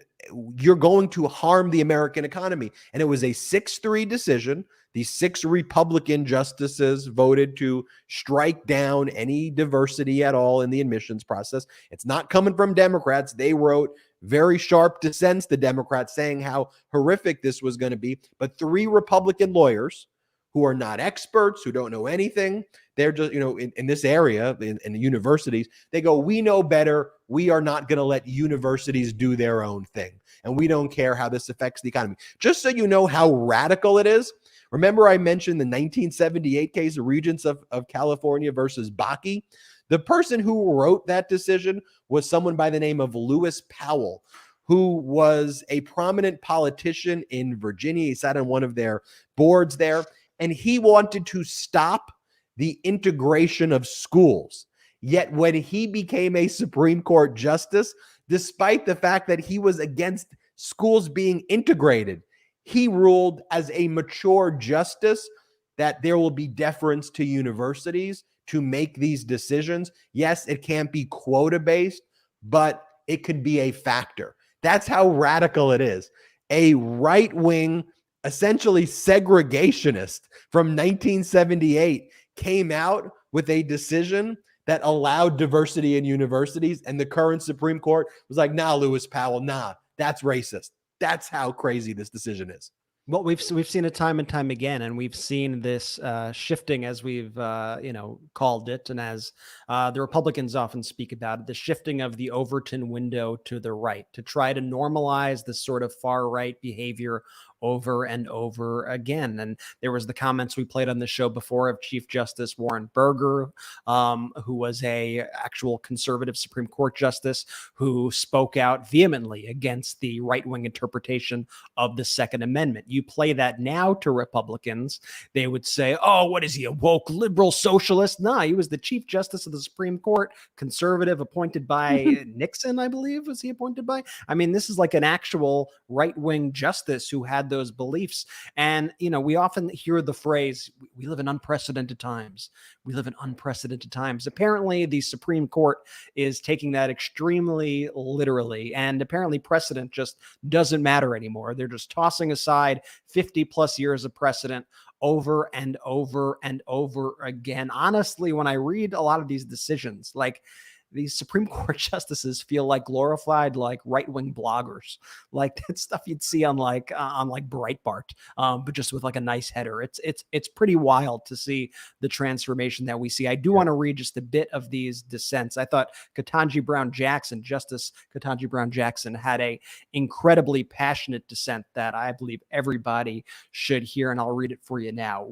you're going to harm the American economy. And it was a 6-3 decision. These 6 Republican justices voted to strike down any diversity at all in the admissions process. It's not coming from Democrats. They wrote very sharp dissents, the Democrats, saying how horrific this was going to be. But 3 Republican lawyers who are not experts, who don't know anything, they're just, in this area, in the universities, they go, we know better. We are not going to let universities do their own thing. And we don't care how this affects the economy. Just so you know how radical it is, remember I mentioned the 1978 case, the Regents of California versus Bakke? The person who wrote that decision was someone by the name of Lewis Powell, who was a prominent politician in Virginia. He sat on one of their boards there, and he wanted to stop the integration of schools. Yet when he became a Supreme Court justice, despite the fact that he was against schools being integrated, he ruled as a mature justice that there will be deference to universities to make these decisions. Yes, it can't be quota-based, but it could be a factor. That's how radical it is. A right-wing, essentially segregationist from 1978 came out with a decision that allowed diversity in universities, and the current Supreme Court was like, nah, Lewis Powell, nah, that's racist. That's how crazy this decision is.
Well, we've seen it time and time again, and we've seen this shifting, as we've called it, and as the Republicans often speak about it, the shifting of the Overton window to the right to try to normalize this sort of far right behavior over and over again. And there was the comments we played on the show before of Chief Justice Warren Burger, who was a actual conservative Supreme Court justice who spoke out vehemently against the right-wing interpretation of the Second Amendment. You play that now to Republicans, they would say, oh, what is he, a woke liberal socialist? Nah, he was the Chief Justice of the Supreme Court, conservative, appointed by Nixon, I believe, was he appointed by? I mean, this is like an actual right-wing justice who had those beliefs. And, we often hear the phrase, we live in unprecedented times. We live in unprecedented times. Apparently, the Supreme Court is taking that extremely literally, and apparently precedent just doesn't matter anymore. They're just tossing aside 50 plus years of precedent over and over and over again. Honestly, when I read a lot of these decisions, like, these Supreme Court justices feel like glorified, like right-wing bloggers, like that stuff you'd see on Breitbart, but just with like a nice header. It's pretty wild to see the transformation that we see. I do want to read just a bit of these dissents. I thought Justice Ketanji Brown Jackson had a incredibly passionate dissent that I believe everybody should hear, and I'll read it for you now.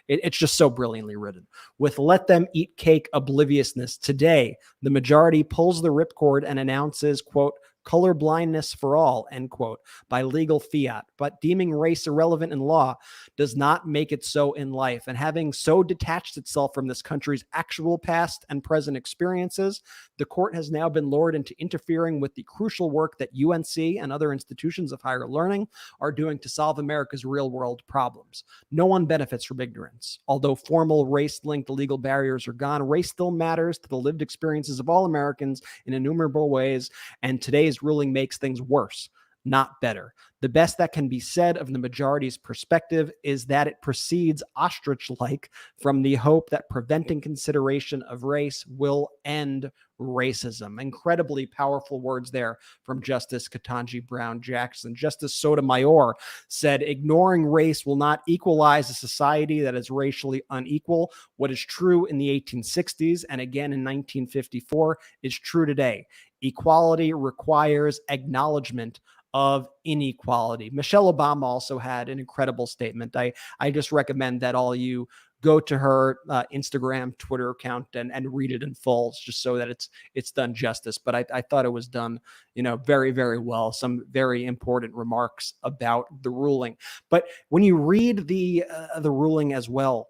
It's just so brilliantly written. With "Let them eat cake" obliviousness today, the majority pulls the ripcord and announces, quote, color blindness for all, end quote, by legal fiat. But deeming race irrelevant in law does not make it so in life. And having so detached itself from this country's actual past and present experiences, the court has now been lured into interfering with the crucial work that UNC and other institutions of higher learning are doing to solve America's real world problems. No one benefits from ignorance. Although formal race-linked legal barriers are gone, race still matters to the lived experiences of all Americans in innumerable ways, and today's ruling makes things worse, not better. The best that can be said of the majority's perspective is that it proceeds ostrich-like from the hope that preventing consideration of race will end racism. Incredibly powerful words there from Justice Ketanji Brown Jackson. Justice Sotomayor said, ignoring race will not equalize a society that is racially unequal. What is true in the 1860s and again in 1954 is true today. Equality requires acknowledgement of inequality. Michelle Obama also had an incredible statement. I just recommend that all you go to her Instagram, Twitter account and read it in full, just so that it's done justice. But I thought it was done, very, very well. Some very important remarks about the ruling. But when you read the ruling as well,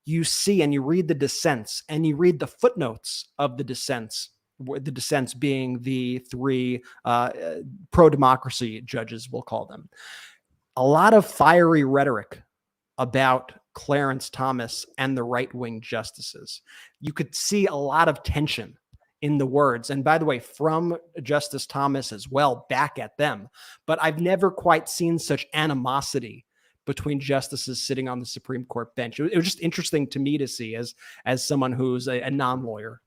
you see and you read the dissents and you read the footnotes of the dissents being the three pro-democracy judges, we'll call them. A lot of fiery rhetoric about Clarence Thomas and the right-wing justices. You could see a lot of tension in the words. And by the way, from Justice Thomas as well, back at them. But I've never quite seen such animosity between justices sitting on the Supreme Court bench. It was just interesting to me to see as someone who's a non-lawyer.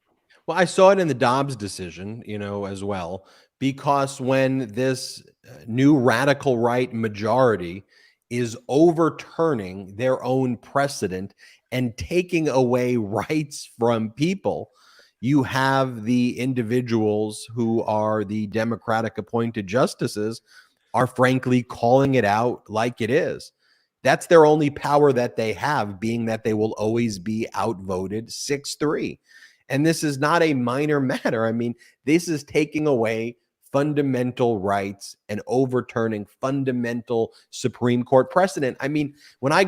Well, I saw it in the Dobbs decision, as well, because when this new radical right majority is overturning their own precedent and taking away rights from people, you have the individuals who are the Democratic appointed justices are frankly calling it out like it is. That's their only power that they have, being that they will always be outvoted 6-3. And this is not a minor matter. I mean, this is taking away fundamental rights and overturning fundamental Supreme Court precedent. I mean, when I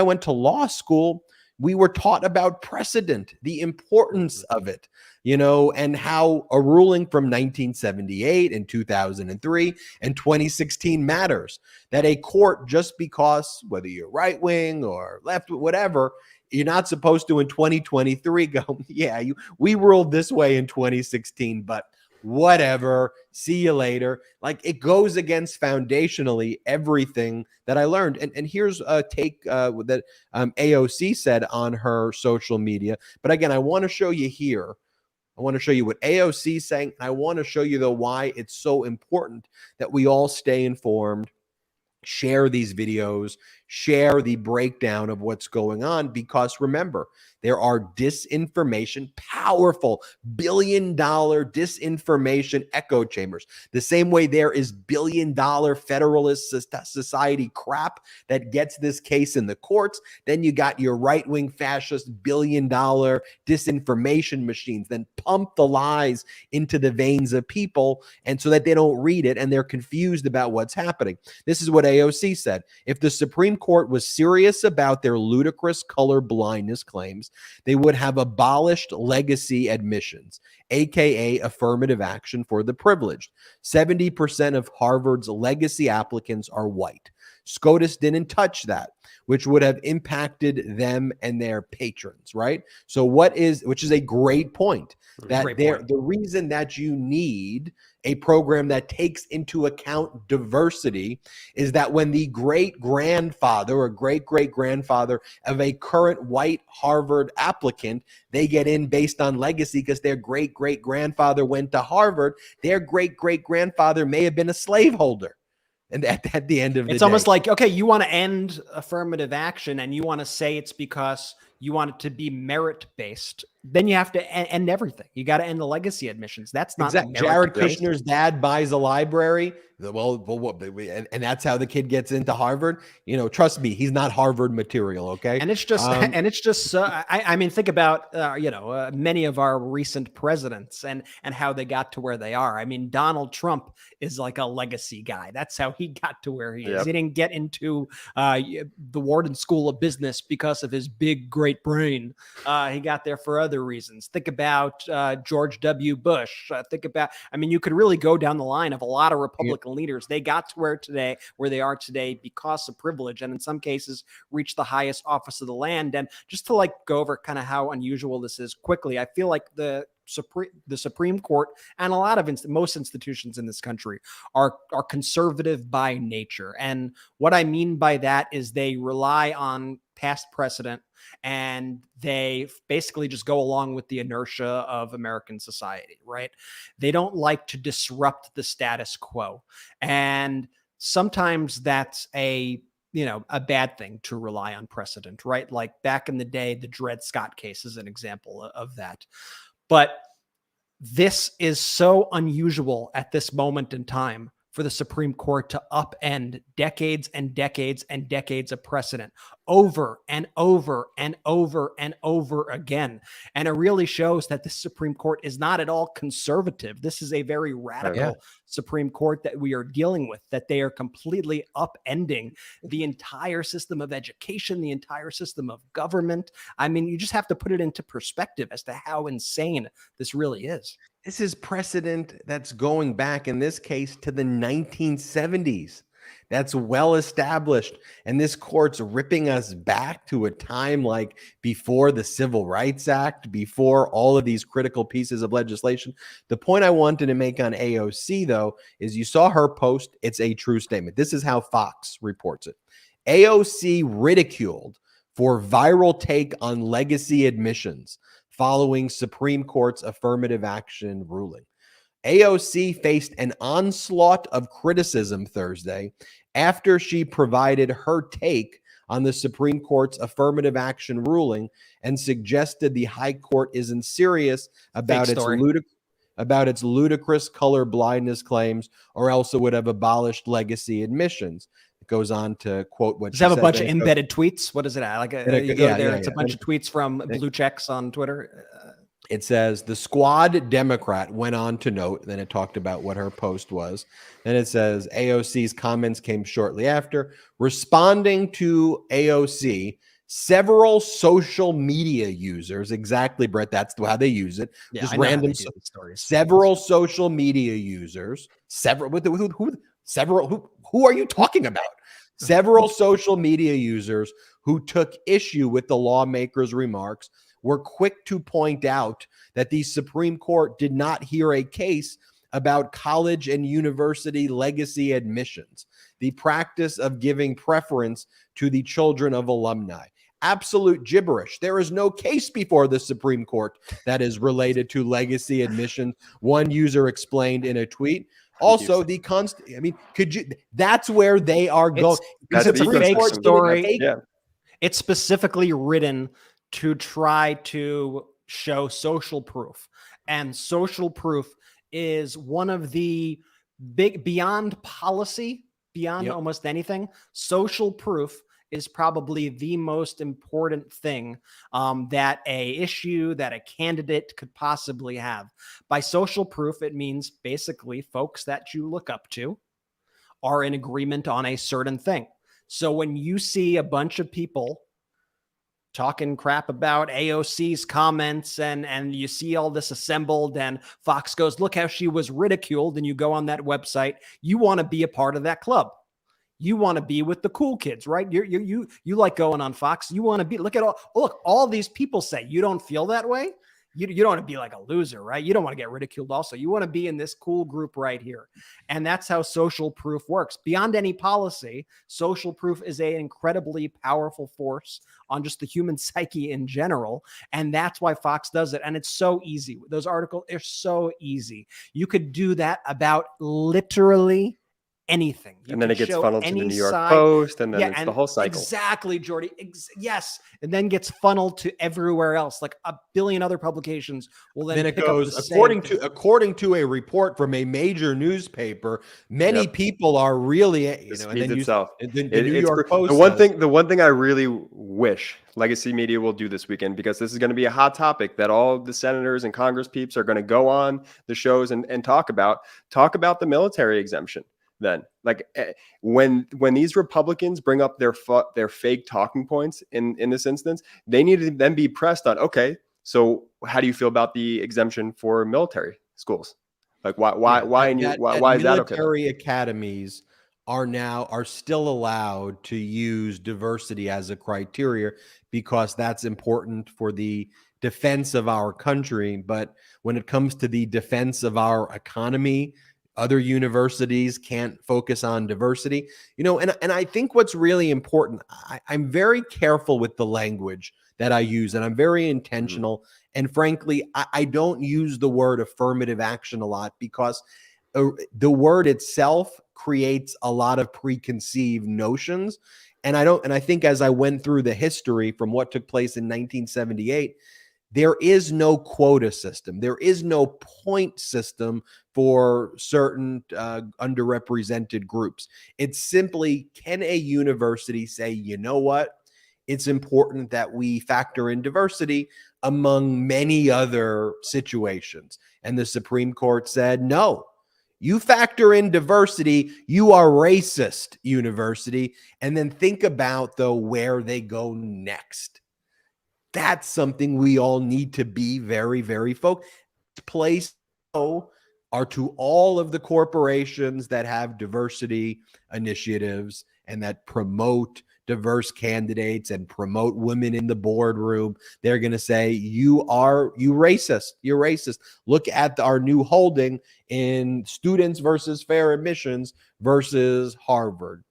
went to law school, we were taught about precedent, the importance of it, and how a ruling from 1978 and 2003 and 2016 matters. That a court, just because whether you're right wing or left, whatever, you're not supposed to in 2023 go, yeah, we ruled this way in 2016, but whatever, see you later. Like, it goes against foundationally everything that I learned. And here's a take that AOC said on her social media. But again, I want to show you here. I want to show you what AOC is saying. I want to show you, though, why it's so important that we all stay informed, share these videos, share the breakdown of what's going on, because remember, there are disinformation, powerful billion-dollar disinformation echo chambers. The same way there is billion-dollar Federalist Society crap that gets this case in the courts, then you got your right-wing fascist billion-dollar disinformation machines, then pump the lies into the veins of people, and so that they don't read it and they're confused about what's happening. This is what AOC said. If the Supreme Court was serious about their ludicrous color blindness claims, they would have abolished legacy admissions, aka affirmative action for the privileged. 70% of Harvard's legacy applicants are white. SCOTUS didn't touch that, which would have impacted them and their patrons, right? So which is a great point, that the reason that you need a program that takes into account diversity is that when the great-grandfather or great-great-grandfather of a current white Harvard applicant, they get in based on legacy because their great-great-grandfather went to Harvard, their great-great-grandfather may have been a slaveholder. And at the end of the day,
it's almost like, okay, you want to end affirmative action and you want to say it's because you want it to be merit-based. then you have to end everything. You got to end the legacy admissions. That's not
exactly. Jared
merit-based.
Kushner's dad buys a library. And that's how the kid gets into Harvard. Trust me, he's not Harvard material. Okay.
And it's just, so, I mean, think about, many of our recent presidents and how they got to where they are. I mean, Donald Trump is like a legacy guy. That's how he got to where he is. He didn't get into the Wharton School of Business because of his big, great brain. He got there for other reasons. Think about George W. Bush. You could really go down the line of a lot of Republican leaders. They got to where they are today because of privilege, and in some cases reached the highest office of the land. And just to go over kind of how unusual this is quickly, I feel like the Supreme Court and a lot of most institutions in this country are conservative by nature. And what I mean by that is they rely on past precedent, and they basically just go along with the inertia of American society, right? They don't like to disrupt the status quo. And sometimes that's a bad thing to rely on precedent, right? Like back in the day, the Dred Scott case is an example of that. But this is so unusual at this moment in time for the Supreme Court to upend decades and decades and decades of precedent over and over and over and over again. And it really shows that the Supreme Court is not at all conservative. This is a very radical Supreme Court that we are dealing with, that they are completely upending the entire system of education, the entire system of government. I mean, you just have to put it into perspective as to how insane this really is.
This is precedent that's going back, in this case, to the 1970s. That's well established. And this court's ripping us back to a time like before the Civil Rights Act, before all of these critical pieces of legislation. The point I wanted to make on AOC, though, is you saw her post. It's a true statement. This is how Fox reports it. AOC ridiculed for viral take on legacy admissions following Supreme Court's affirmative action ruling. AOC faced an onslaught of criticism Thursday after she provided her take on the Supreme Court's affirmative action ruling and suggested the High Court isn't serious about its ludicrous color blindness claims, or else it would have abolished legacy admissions. It goes on to quote what
does it have a bunch of embedded tweets? What is it at? It's a bunch of tweets from blue checks on Twitter.
It says the squad Democrat went on to note, then it talked about what her post was. Then it says AOC's comments came shortly after. Responding to AOC, several social media users, exactly, Brett, that's how they use it.
Yeah,
just random stories. Several social media users, who are you talking about? Several social media users who took issue with the lawmaker's remarks were quick to point out that the Supreme Court did not hear a case about college and university legacy admissions, the practice of giving preference to the children of alumni. Absolute gibberish. There is no case before the Supreme Court that is related to legacy admission, one user explained in a tweet. Also, that's where they are going.
It's a fake story. It's specifically written to try to show social proof. And social proof is one of the big, beyond policy, beyond almost anything, social proof is probably the most important thing that a candidate could possibly have. By social proof, it means basically folks that you look up to are in agreement on a certain thing. So when you see a bunch of people talking crap about AOC's comments and you see all this assembled and Fox goes, look how she was ridiculed, and you go on that website, you want to be a part of that club. You want to be with the cool kids, right? You like going on Fox. You want to be, look, all these people say. You don't feel that way? You don't want to be like a loser, right? You don't want to get ridiculed also. You want to be in this cool group right here. And that's how social proof works. Beyond any policy, social proof is an incredibly powerful force on just the human psyche in general. And that's why Fox does it. And it's so easy. Those articles are so easy. You could do that about literally anything. You
and then
can
it gets
show
funneled to the
any
New York
side.
Post, and then
Yeah,
it's
and
the whole cycle.
Exactly, Jordy. Yes, and then gets funneled to everywhere else. Like a billion other publications will then
It
pick
goes
up the same thing.
according to a report from a major newspaper. Many
Yep.
people are really,
This
and
feeds
then
itself.
the New
It's
York Post.
the one thing I really wish legacy media will do this weekend, because this is going to be a hot topic that all the senators and Congress peeps are going to go on the shows and talk about the military exemption. Then, like, when these Republicans bring up their fake talking points in this instance, they need to then be pressed on, okay, so how do you feel about the exemption for military schools? Like, why is that okay?
Military academies are still allowed to use diversity as a criteria because that's important for the defense of our country. But when it comes to the defense of our economy, other universities can't focus on diversity, and I think what's really important, I'm very careful with the language that I use, and I'm very intentional. And frankly, I don't use the word affirmative action a lot because the word itself creates a lot of preconceived notions. And I think as I went through the history from what took place in 1978, there is no quota system. There is no point system for certain underrepresented groups. It's simply, can a university say, you know what? It's important that we factor in diversity among many other situations. And the Supreme Court said, no, you factor in diversity, you are racist, university. And then think about, though, where they go next. That's something we all need to be very, very focused. Place are to all of the corporations that have diversity initiatives and that promote diverse candidates and promote women in the boardroom. They're going to say, you racist. You're racist. Look at our new holding in Students versus Fair Admissions versus Harvard.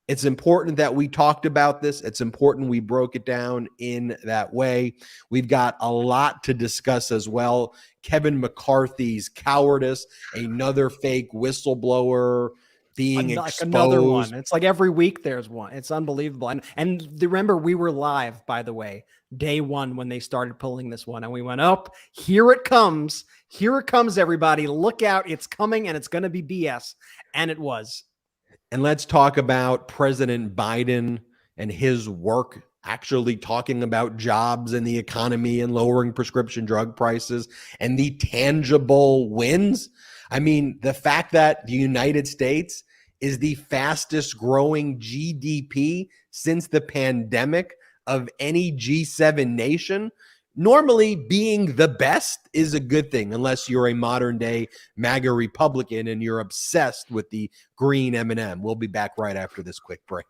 It's important that we talked about this. It's important we broke it down in that way. We've got a lot to discuss as well. Kevin McCarthy's cowardice, another fake whistleblower being exposed.
Another one. It's like every week there's one. It's unbelievable. And remember, we were live, by the way, day one when they started pulling this one. And we went, oh, here it comes. Here it comes, everybody. Look out. It's coming and it's going to be BS. And it was.
And let's talk about President Biden and his work actually talking about jobs and the economy and lowering prescription drug prices and the tangible wins. I mean, the fact that the United States is the fastest growing GDP since the pandemic of any G7 nation. Normally, being the best is a good thing, unless you're a modern day MAGA Republican and you're obsessed with the green M&M. We'll be back right after this quick break.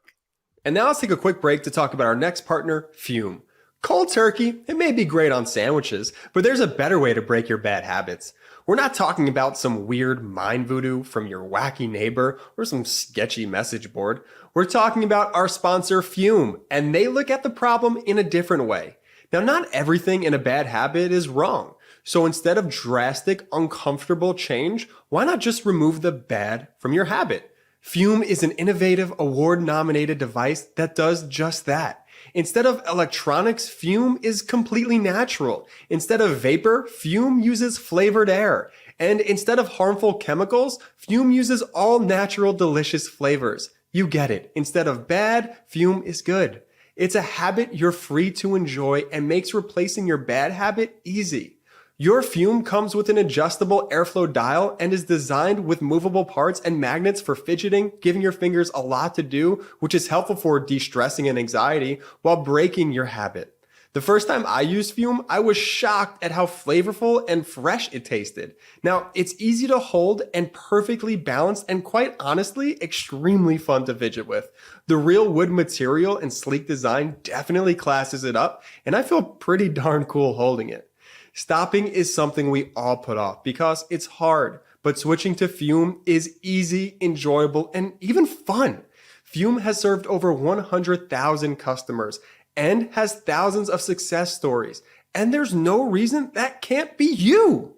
And now let's take a quick break to talk about our next partner, Fume. Cold turkey, it may be great on sandwiches, but there's a better way to break your bad habits. We're not talking about some weird mind voodoo from your wacky neighbor or some sketchy message board. We're talking about our sponsor, Fume, and they look at the problem in a different way. Now, not everything in a bad habit is wrong. So instead of drastic, uncomfortable change, why not just remove the bad from your habit? Fume is an innovative, award-nominated device that does just that. Instead of electronics, Fume is completely natural. Instead of vapor, Fume uses flavored air. And instead of harmful chemicals, Fume uses all natural, delicious flavors. You get it. Instead of bad, Fume is good. It's a habit you're free to enjoy and makes replacing your bad habit easy. Your Fume comes with an adjustable airflow dial and is designed with movable parts and magnets for fidgeting, giving your fingers a lot to do, which is helpful for de-stressing and anxiety while breaking your habit. The first time I used Fume, I was shocked at how flavorful and fresh it tasted. Now, it's easy to hold and perfectly balanced and quite honestly, extremely fun to fidget with. The real wood material and sleek design definitely classes it up, and I feel pretty darn cool holding it. Stopping is something we all put off because it's hard, but switching to Fume is easy, enjoyable, and even fun. Fume has served over 100,000 customers and has thousands of success stories, and there's no reason that can't be you.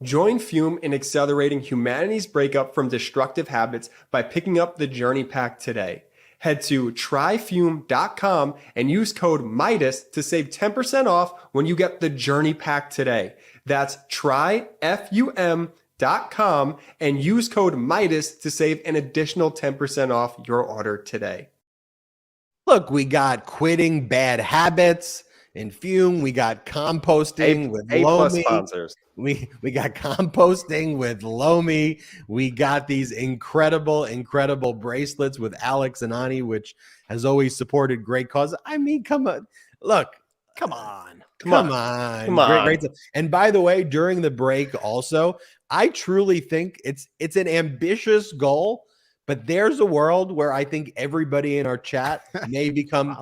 Join Fume in accelerating humanity's breakup from destructive habits by picking up the Journey Pack today. Head to tryfume.com and use code Meidas to save 10% off when you get the Journey Pack today. That's tryfum.com and use code Meidas to save an additional 10% off your order today.
Look, we got quitting bad habits in Fume. We got composting with
A+
Lomi.
sponsors.
We got composting with Lomi. We got these incredible bracelets with Alex and Ani, which has always supported great causes. I mean, come on. Look, come on. Great. And by the way, during the break also, I truly think it's an ambitious goal, but there's a world where I think everybody in our chat may become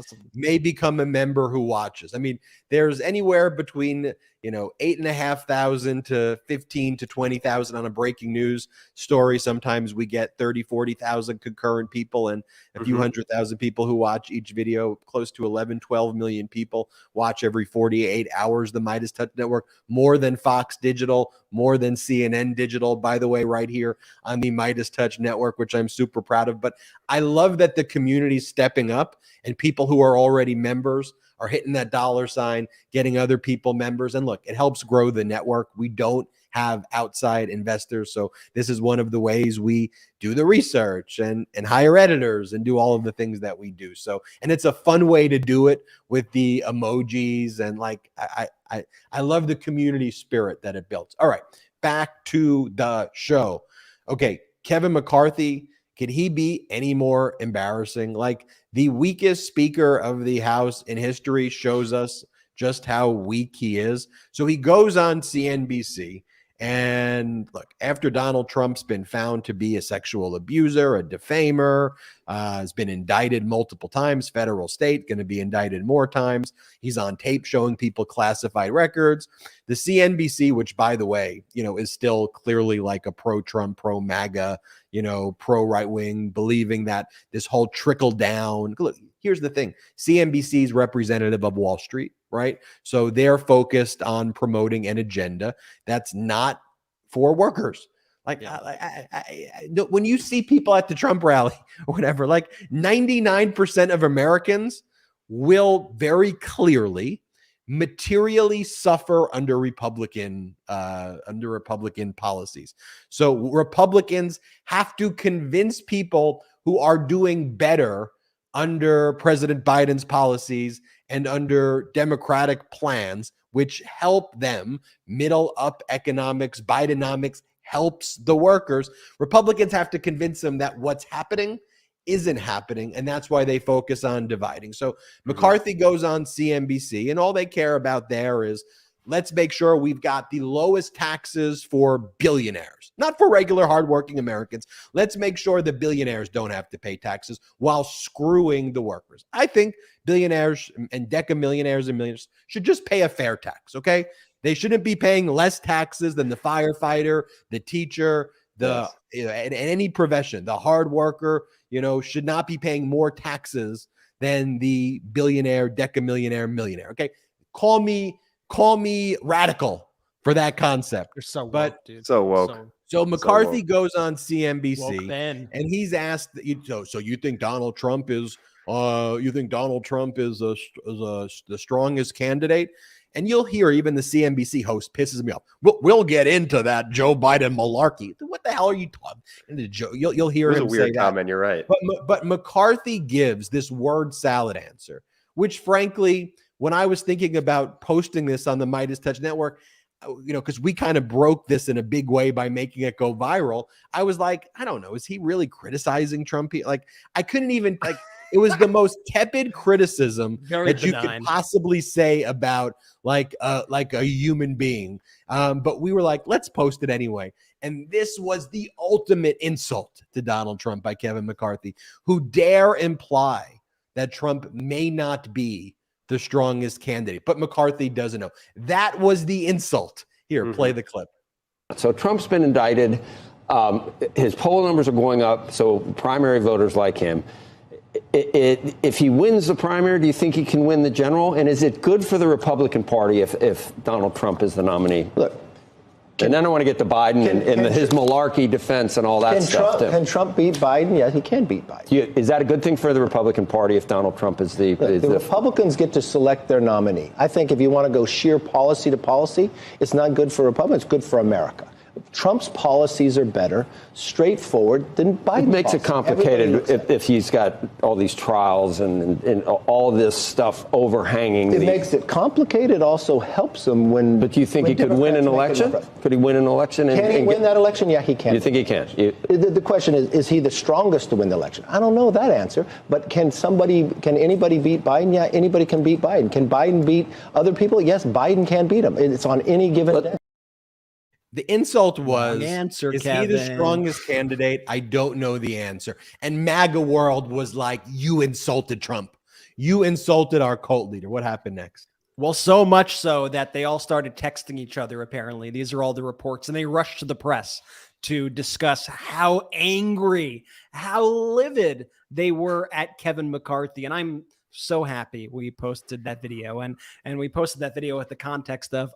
a member who watches. I mean, there's anywhere between 8,500 to 15 to 20,000 on a breaking news story. Sometimes we get 30, 40,000 concurrent people and a few 100,000 people who watch each video. Close to 11, 12 million people watch every 48 hours the MeidasTouch Network, more than Fox Digital, more than CNN Digital, by the way, right here on the MeidasTouch Network, which I'm super proud of. But I love that the community's stepping up and people who are already members are hitting that $, getting other people members. And look, it helps grow the network. We don't have outside investors. So this is one of the ways we do the research and hire editors and do all of the things that we do. So, and it's a fun way to do it with the emojis. And like, I love the community spirit that it builds. All right, back to the show. Okay, Kevin McCarthy, could he be any more embarrassing? Like, the weakest speaker of the House in history shows us just how weak he is. So he goes on CNBC and look, after Donald Trump's been found to be a sexual abuser, a defamer, has been indicted multiple times, federal, state, going to be indicted more times. He's on tape showing people classified records. The CNBC, which by the way, is still clearly like a pro-Trump, pro-MAGA, pro-right wing, believing that this whole trickle down. Look, here's the thing. CNBC is representative of Wall Street, right? So they're focused on promoting an agenda that's not for workers. Like, when you see people at the Trump rally or whatever, like 99% of Americans will very clearly materially suffer under Republican policies. So Republicans have to convince people who are doing better under President Biden's policies and under Democratic plans, which help them, middle up economics, Bidenomics helps the workers. Republicans have to convince them that what's happening isn't happening, and that's why they focus on dividing. So McCarthy goes on CNBC, and all they care about there is, let's make sure we've got the lowest taxes for billionaires, not for regular hardworking Americans. Let's make sure the billionaires don't have to pay taxes while screwing the workers. I think billionaires and decamillionaires and millionaires should just pay a fair tax, okay? They shouldn't be paying less taxes than the firefighter, the teacher, in any profession. The hard worker, should not be paying more taxes than the billionaire, decamillionaire, millionaire. Okay, call me radical for that concept.
You're so woke,
but
dude.
So woke.
So McCarthy goes on CNBC
and
he's asked, so you think Donald Trump is the strongest candidate? And you'll hear even the CNBC host pisses me off. We'll get into that Joe Biden malarkey. What the hell are you talking? You'll hear him say that.
It was a weird comment. You're right.
But McCarthy gives this word salad answer, which frankly, when I was thinking about posting this on the MeidasTouch Network, because we kind of broke this in a big way by making it go viral, I was like, I don't know, is he really criticizing Trump? Like, I couldn't even like. It was the most tepid criticism that you could possibly say about like a human being. But we were like, let's post it anyway. And this was the ultimate insult to Donald Trump by Kevin McCarthy, who dare imply that Trump may not be the strongest candidate. But McCarthy doesn't know. That was the insult. Here, play the clip.
So Trump's been indicted. His poll numbers are going up. So primary voters like him. If he wins the primary, do you think he can win the general? And is it good for the Republican Party if Donald Trump is the nominee?
Look,
And then I want to get to Biden and his malarkey defense and all that stuff.
Can Trump beat Biden? Yes, he can beat Biden.
Is that a good thing for the Republican Party if Donald Trump is the
Republicans get to select their nominee? I think if you want to go sheer policy to policy, it's not good for Republicans. It's good for America. Trump's policies are better, straightforward than Biden's.
It makes it complicated if he's got all these trials and all this stuff overhanging.
It makes it complicated. It also helps him when.
But do you think he could win an election? Could he win an election?
Can he win that election? Yeah, he can.
You think he can?
The question is he the strongest to win the election? I don't know that answer. But can anybody beat Biden? Yeah, anybody can beat Biden. Can Biden beat other people? Yes, Biden can beat him. It's on any given day.
The insult was,
is
he the strongest candidate? I don't know the answer. And MAGA world was like, you insulted Trump. You insulted our cult leader. What happened next?
Well, so much so that they all started texting each other, apparently. These are all the reports. And they rushed to the press to discuss how angry, how livid they were at Kevin McCarthy. And I'm so happy we posted that video. And we posted that video with the context of,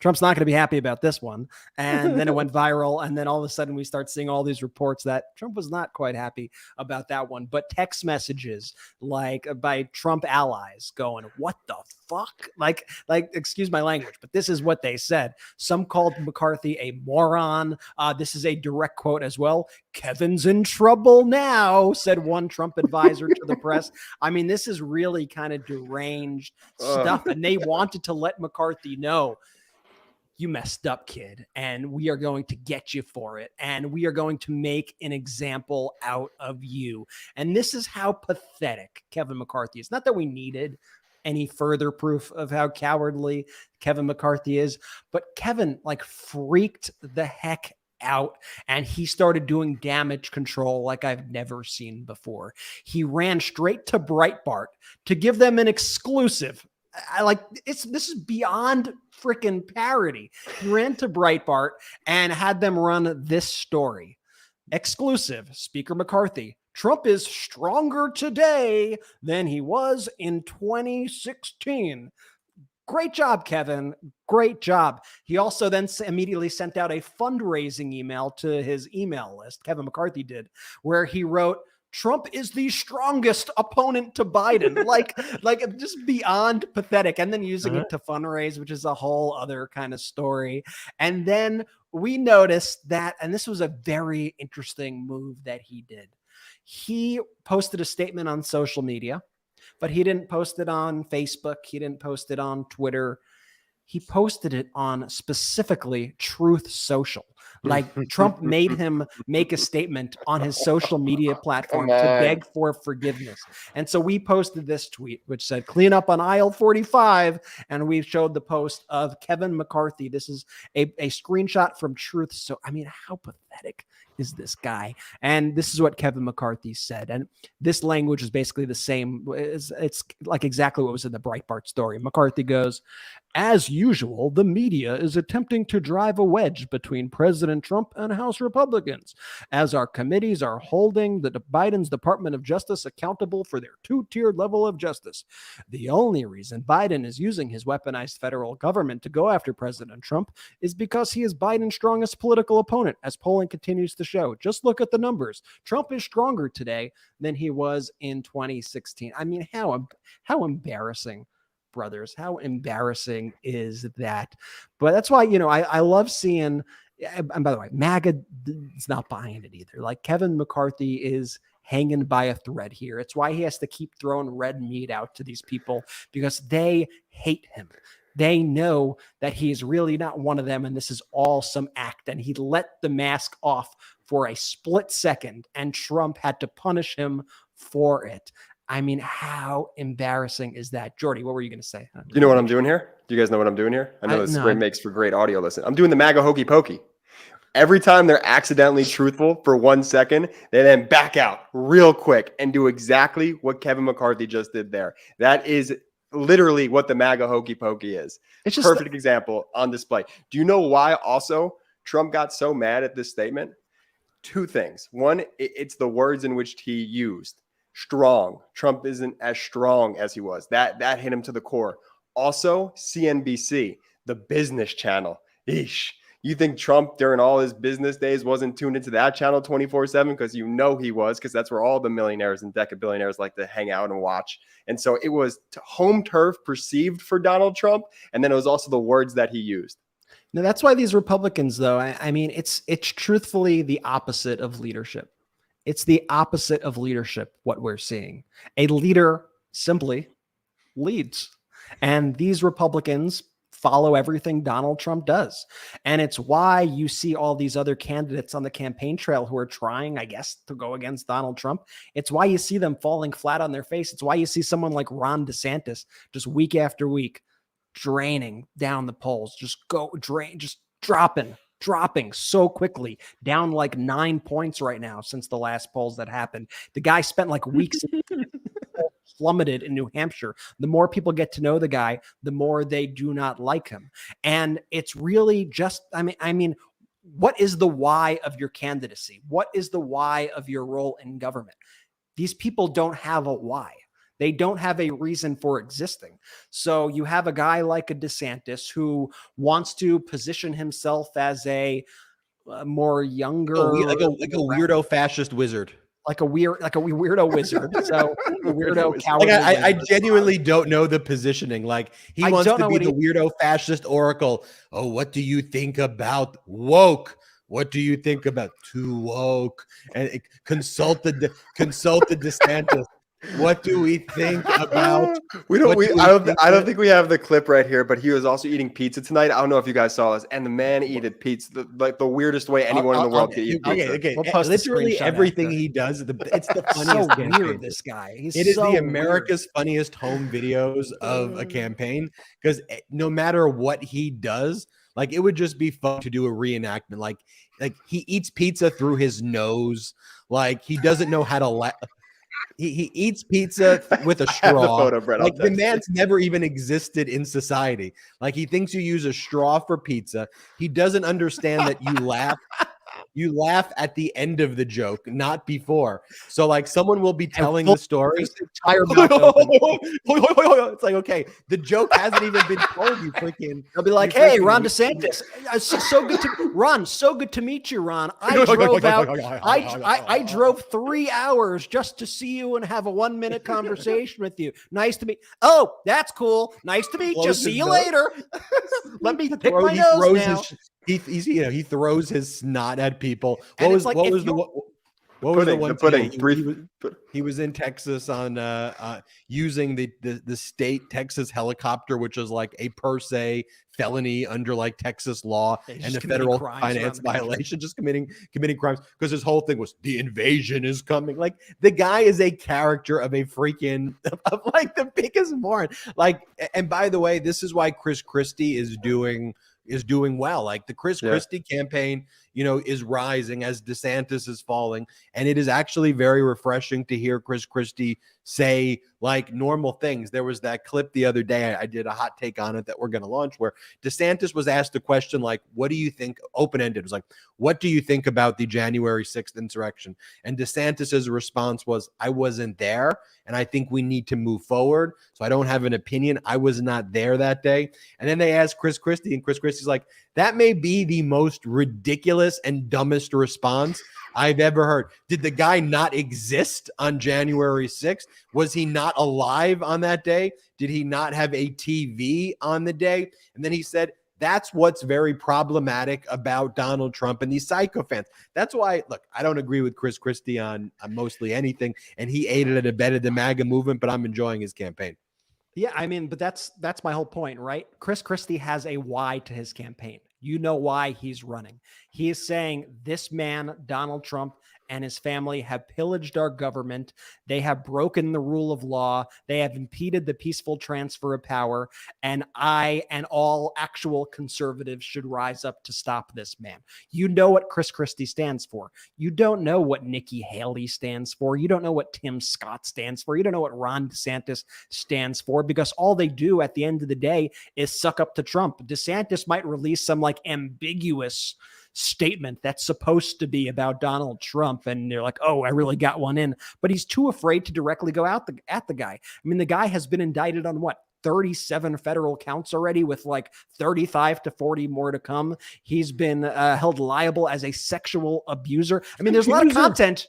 Trump's not going to be happy about this one. And then it went viral. And then all of a sudden we start seeing all these reports that Trump was not quite happy about that one. But text messages like by Trump allies going, what the fuck? Like, excuse my language, but this is what they said. Some called McCarthy a moron. This is a direct quote as well. Kevin's in trouble now, said one Trump advisor to the press. I mean, this is really kind of deranged stuff. And they wanted to let McCarthy know, you messed up, kid, and we are going to get you for it. And we are going to make an example out of you. And this is how pathetic Kevin McCarthy is. Not that we needed any further proof of how cowardly Kevin McCarthy is, but Kevin freaked the heck out and he started doing damage control like I've never seen before. He ran straight to Breitbart to give them an exclusive. This is beyond freaking parody. He ran to Breitbart and had them run this story. Exclusive, Speaker McCarthy. Trump is stronger today than he was in 2016. Great job, Kevin. Great job. He also then immediately sent out a fundraising email to his email list, Kevin McCarthy did, where he wrote, Trump is the strongest opponent to Biden, like just beyond pathetic. And then using it to fundraise, which is a whole other kind of story. And then we noticed that, and this was a very interesting move that he did. He posted a statement on social media, but he didn't post it on Facebook. He didn't post it on Twitter. He posted it on specifically Truth Social. Like Trump made him make a statement on his social media platform to beg for forgiveness. And so we posted this tweet, which said, clean up on aisle 45. And we showed the post of Kevin McCarthy. This is a screenshot from Truth. So, I mean, how pathetic is this guy? And this is what Kevin McCarthy said. And this language is basically the same. It's like exactly what was in the Breitbart story. McCarthy goes, as usual, the media is attempting to drive a wedge between President Trump and House Republicans, as our committees are holding Biden's Department of Justice accountable for their two-tiered level of justice. The only reason Biden is using his weaponized federal government to go after President Trump is because he is Biden's strongest political opponent, as polling continues to show. Just look at the numbers. Trump is stronger today than he was in 2016. I mean, how embarrassing. Brothers, how embarrassing is that? But that's why, I love seeing, and by the way, MAGA is not buying it either. Like Kevin McCarthy is hanging by a thread here. It's why he has to keep throwing red meat out to these people, because they hate him. They know that he's really not one of them, and this is all some act. And he let the mask off for a split second, and Trump had to punish him for it. I mean, how embarrassing is that? Jordy, what were you going to say?
You know what I'm doing here? Do you guys know what I'm doing here? I know this makes for great audio listen. I'm doing the MAGA hokey pokey. Every time they're accidentally truthful for 1 second, they then back out real quick and do exactly what Kevin McCarthy just did there. That is literally what the MAGA hokey pokey is. It's just perfect example on display. Do you know why also Trump got so mad at this statement? Two things. One, it's the words in which he used. Strong. Trump isn't as strong as he was. That hit him to the core. Also, CNBC, the business channel, Eesh. You think Trump during all his business days wasn't tuned into that channel 24/7? Because he was, because that's where all the millionaires and decabillionaires like to hang out and watch. And so it was home turf perceived for Donald Trump. And then it was also the words that he used.
Now, that's why these Republicans, though, I mean, it's truthfully the opposite of leadership. It's the opposite of leadership, what we're seeing. A leader simply leads. And these Republicans follow everything Donald Trump does. And it's why you see all these other candidates on the campaign trail who are trying, I guess, to go against Donald Trump. It's why you see them falling flat on their face. It's why you see someone like Ron DeSantis just week after week draining down the polls, just dropping so quickly, down like 9 points right now since the last polls that happened. The guy spent like weeks plummeted in New Hampshire. The more people get to know the guy, the more they do not like him. And it's really just, I mean, what is the why of your candidacy? What is the why of your role in government? These people don't have a why. They don't have a reason for existing. So you have a guy like a DeSantis who wants to position himself as a more younger,
like a weirdo fascist wizard.
Like a weirdo wizard. So a weirdo coward.
Like I genuinely don't know the positioning. Like he wants to be the weirdo fascist oracle. Oh, what do you think about woke? What do you think about too woke? And consult the DeSantis. What do we think about?
I don't think we have the clip right here, but he was also eating pizza tonight. I don't know if you guys saw this, and the man eated pizza like the weirdest way anyone in the world could eat pizza.
Okay. We'll literally everything he does, it's the funniest.
So weird, this guy.
It is the America's funniest home videos of a campaign, because no matter what he does, like it would just be fun to do a reenactment. Like he eats pizza through his nose. Like he doesn't know how to He eats pizza with a straw.
The photo, Brett,
like the man's never even existed in society. Like he thinks you use a straw for pizza. He doesn't understand that you laugh at the end of the joke, not before. So like someone will be telling the story. It's like, okay, the joke hasn't even been told. You freaking.
They'll be like, hey, Ron DeSantis, so good to meet you, Ron. I drove 3 hours just to see you and have a 1-minute conversation with you. Nice to meet. Oh, that's cool. Nice to meet you. See you later. Let me pick my nose now.
He throws his snot at people. What was the one? He was in Texas on using the state Texas helicopter, which is like a per se felony under like Texas law and the federal finance violation, just committing crimes, because his whole thing was the invasion is coming. Like the guy is a character of a freaking of like the biggest moron. Like, and by the way, this is why Chris Christie is doing well. Like the Chris Christie campaign, is rising as DeSantis is falling. And it is actually very refreshing to hear Chris Christie say like normal things. There was that clip the other day, I did a hot take on it that we're going to launch, where DeSantis was asked a question like, what do you think, open-ended, it was like, what do you think about the January 6th insurrection? And DeSantis's response was, I wasn't there, and I think we need to move forward. So I don't have an opinion. I was not there that day. And then they asked Chris Christie, and Chris Christie's like, that may be the most ridiculous and dumbest response I've ever heard. Did the guy not exist on January 6th? Was he not alive on that day? Did he not have a TV on the day? And then he said, that's what's very problematic about Donald Trump and these psychophants. That's why, look, I don't agree with Chris Christie on mostly anything, and he aided and abetted the MAGA movement, but I'm enjoying his campaign.
Yeah, I mean, but that's my whole point, right? Chris Christie has a why to his campaign. You know why he's running. He is saying this man, Donald Trump, and his family have pillaged our government. They have broken the rule of law. They have impeded the peaceful transfer of power. And I and all actual conservatives should rise up to stop this man. You know what Chris Christie stands for. You don't know what Nikki Haley stands for. You don't know what Tim Scott stands for. You don't know what Ron DeSantis stands for, because all they do at the end of the day is suck up to Trump. DeSantis might release some like ambiguous statement that's supposed to be about Donald Trump, and they're like, oh, I really got one in, but he's too afraid to directly go at the guy. I mean, the guy has been indicted on what, 37 federal counts already, with like 35 to 40 more to come. He's been held liable as a sexual abuser. I mean, there's a lot of content.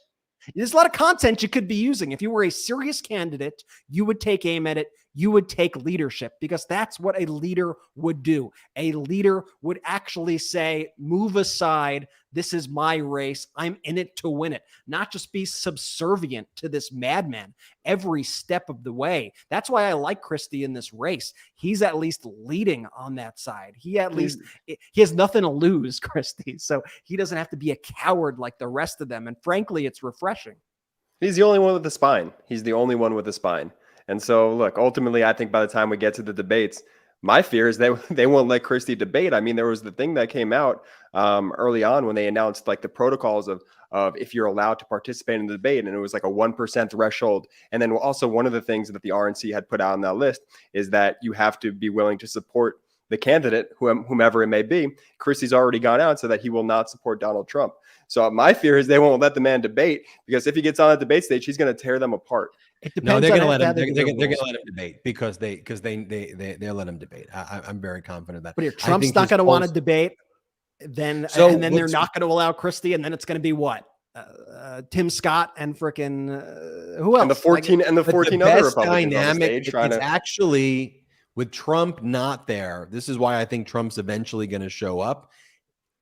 There's a lot of content you could be using. If you were a serious candidate, you would take aim at it. You would take leadership, because that's what a leader would do. A leader would actually say, move aside. This is my race. I'm in it to win it, not just be subservient to this madman every step of the way. That's why I like Christie in this race. He's at least leading on that side. He has nothing to lose, Christie. So he doesn't have to be a coward like the rest of them. And frankly, it's refreshing.
He's the only one with a spine. He's the only one with a spine. And so, look, ultimately, I think by the time we get to the debates, my fear is they won't let Christie debate. I mean, there was the thing that came out early on when they announced like the protocols of if you're allowed to participate in the debate, and it was like a 1% threshold. And then also one of the things that the RNC had put out on that list is that you have to be willing to support the candidate, whomever it may be. Christie's already gone out so that he will not support Donald Trump. So my fear is they won't let the man debate, because if he gets on the debate stage, he's going to tear them apart.
No, they're going to let him. They're going to let him debate because they'll let him debate. I'm very confident of that.
But if Trump's not going to want to debate, then they're not going to allow Christie, and then it's going to be what? Tim Scott and frickin' who else?
And the 14 other Republicans
dynamic,
on the stage trying
it's
to
actually with Trump not there. This is why I think Trump's eventually going to show up.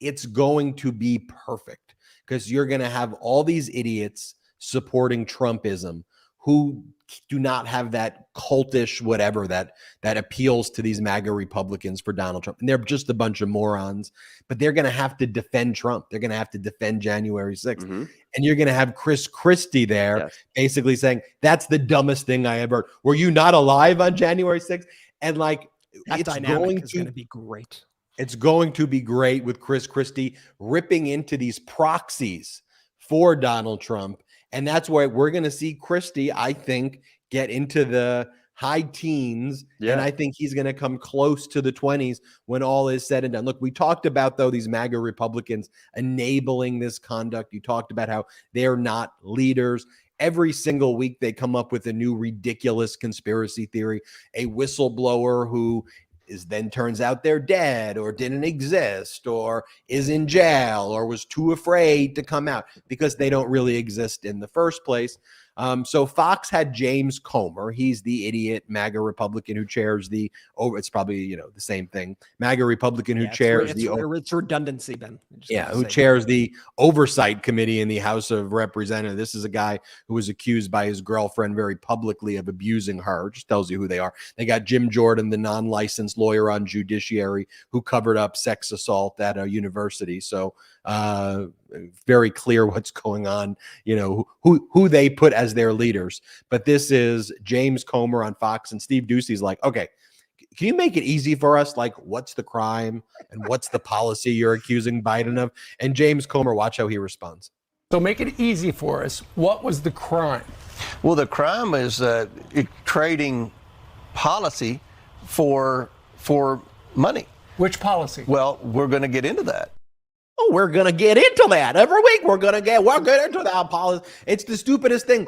It's going to be perfect, because you're going to have all these idiots supporting Trumpism who do not have that cultish whatever that appeals to these MAGA Republicans for Donald Trump. And they're just a bunch of morons, but they're going to have to defend Trump. They're going to have to defend January 6th. Mm-hmm. And you're going to have Chris Christie there basically saying, that's the dumbest thing I ever heard. Were you not alive on January 6th? And like,
that dynamic is going to be great.
It's going to be great with Chris Christie ripping into these proxies for Donald Trump. And that's why we're going to see Christie, I think, get into the high teens. Yeah. And I think he's going to come close to the 20s when all is said and done. Look, we talked about, though, these MAGA Republicans enabling this conduct. You talked about how they're not leaders. Every single week they come up with a new ridiculous conspiracy theory, a whistleblower who then turns out they're dead or didn't exist or is in jail or was too afraid to come out because they don't really exist in the first place. So Fox had James Comer. He's the idiot MAGA Republican who chairs it's probably, the same thing. MAGA Republican who chairs
it's redundancy, Ben.
Who chairs the oversight committee in the House of Representatives. This is a guy who was accused by his girlfriend very publicly of abusing her. Just tells you who they are. They got Jim Jordan, the non-licensed lawyer on judiciary who covered up sex assault at a university. So very clear what's going on, who they put as their leaders. But this is James Comer on Fox, and Steve Ducey's like, okay, can you make it easy for us? Like, what's the crime and what's the policy you're accusing Biden of? And James Comer, watch how he responds.
So make it easy for us. What was the crime?
Well, the crime is trading policy for money.
Which policy?
Well, we're going to get into that.
Oh, we're going to get into that every week. We're going to get into that policy. It's the stupidest thing.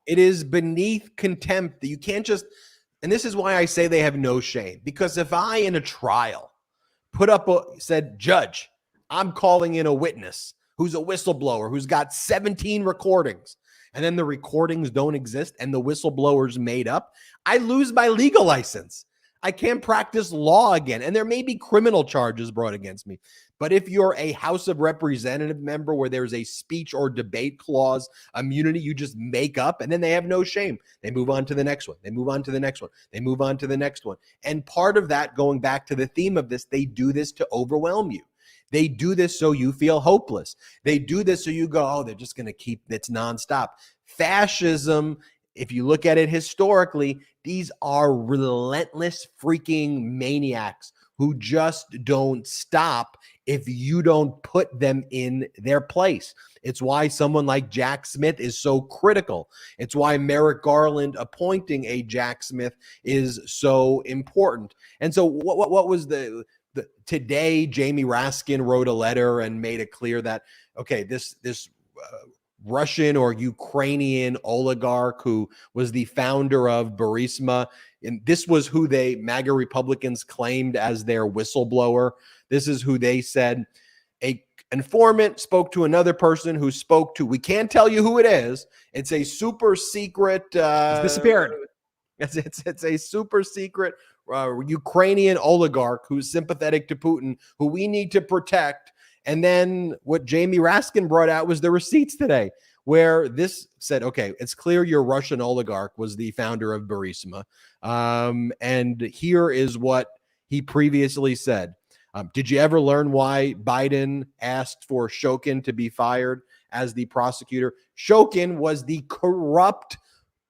It is beneath contempt that you can't just, and this is why I say they have no shame, because if I in a trial said, Judge, I'm calling in a witness who's a whistleblower who's got 17 recordings, and then the recordings don't exist and the whistleblower's made up, I lose my legal license. I can't practice law again. And there may be criminal charges brought against me. But if you're a House of Representative member where there's a speech or debate clause immunity, you just make up, and then they have no shame. They move on to the next one. They move on to the next one. They move on to the next one. And part of that, going back to the theme of this, they do this to overwhelm you. They do this so you feel hopeless. They do this so you go, oh, they're just going to keep it's nonstop. Fascism, if you look at it historically, these are relentless freaking maniacs who just don't stop if you don't put them in their place. It's why someone like Jack Smith is so critical. It's why Merrick Garland appointing a Jack Smith is so important. And so what was today Jamie Raskin wrote a letter and made it clear that, okay, this Russian or Ukrainian oligarch who was the founder of Burisma. And this was who MAGA Republicans claimed as their whistleblower. This is who they said a informant spoke to another person who spoke to, we can't tell you who it is. It's a super secret.
It's disappeared.
It's a super secret Ukrainian oligarch who's sympathetic to Putin, who we need to protect. And then what Jamie Raskin brought out was the receipts today, where this said, okay, it's clear your Russian oligarch was the founder of Burisma. And here is what he previously said. Did you ever learn why Biden asked for Shokin to be fired as the prosecutor? Shokin was the corrupt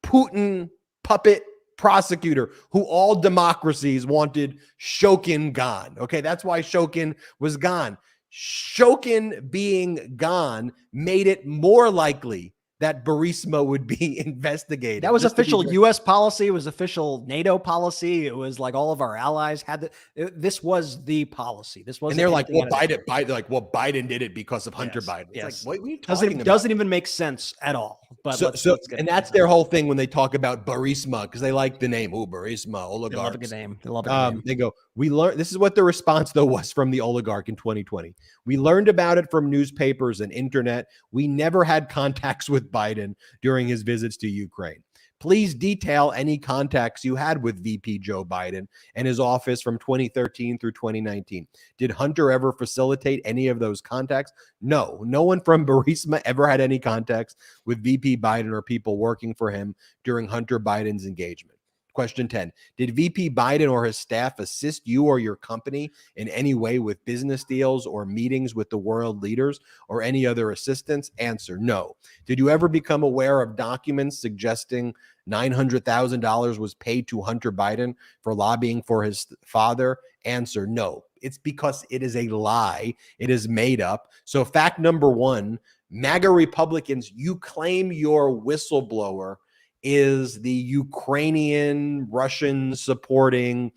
Putin puppet prosecutor who all democracies wanted Shokin gone. Okay, that's why Shokin was gone. Shokin being gone made it more likely that Burisma would be investigated.
That was official U.S. policy. It was official NATO policy. It was like all of our allies had this was the policy. This was,
and they're like, well, Biden did it because of Hunter Biden. It's
yes.
like, what are you talking about?
Doesn't even make sense at all. But let's
and that's their whole thing when they talk about Burisma, because they like the name. Oh, Burisma, oligarchs.
They love a good name. They love a good name.
They go, we learned, this is what the response though was from the oligarch in 2020. We learned about it from newspapers and internet. We never had contacts with Biden during his visits to Ukraine. Please detail any contacts you had with VP Joe Biden and his office from 2013 through 2019. Did Hunter ever facilitate any of those contacts? No, no one from Burisma ever had any contacts with VP Biden or people working for him during Hunter Biden's engagement. Question 10, did VP Biden or his staff assist you or your company in any way with business deals or meetings with the world leaders or any other assistance? Answer, no. Did you ever become aware of documents suggesting $900,000 was paid to Hunter Biden for lobbying for his father? Answer, no. It's because it is a lie. It is made up. So fact number one, MAGA Republicans, you claim your whistleblower is the Ukrainian, Russian supporting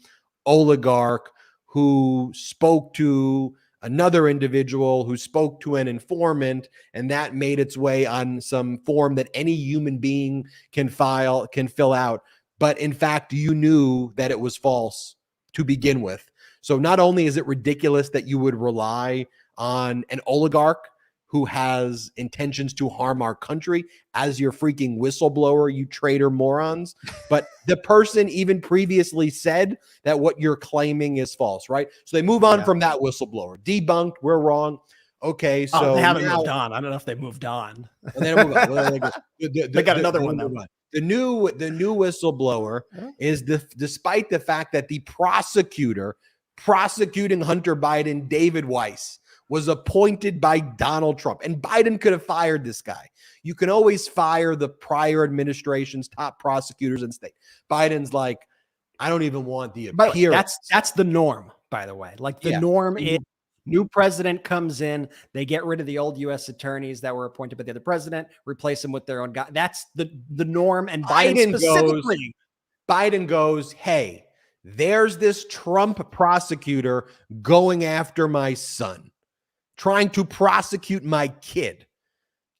oligarch who spoke to another individual who spoke to an informant, and that made its way on some form that any human being can fill out. But in fact, you knew that it was false to begin with. So not only is it ridiculous that you would rely on an oligarch who has intentions to harm our country as your freaking whistleblower, you traitor morons. But the person even previously said that what you're claiming is false, right? So they move on from that whistleblower. Debunked, we're wrong. Okay, so
they haven't moved on. I don't know if they moved on.
And then move on.
They got another one though.
The new whistleblower is despite the fact that the prosecutor prosecuting Hunter Biden, David Weiss, was appointed by Donald Trump. And Biden could have fired this guy. You can always fire the prior administration's top prosecutors in state. Biden's like, I don't even want the appearance.
That's the norm, by the way. Like the norm is new president comes in, they get rid of the old U.S. attorneys that were appointed by the other president, replace them with their own guy. That's the norm. And
Biden goes, hey, there's this Trump prosecutor going after my son, trying to prosecute my kid.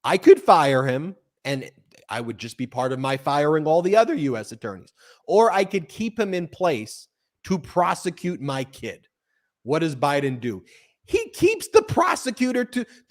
I could fire him, and I would just be part of my firing all the other U.S. attorneys. Or I could keep him in place to prosecute my kid. What does Biden do? He keeps the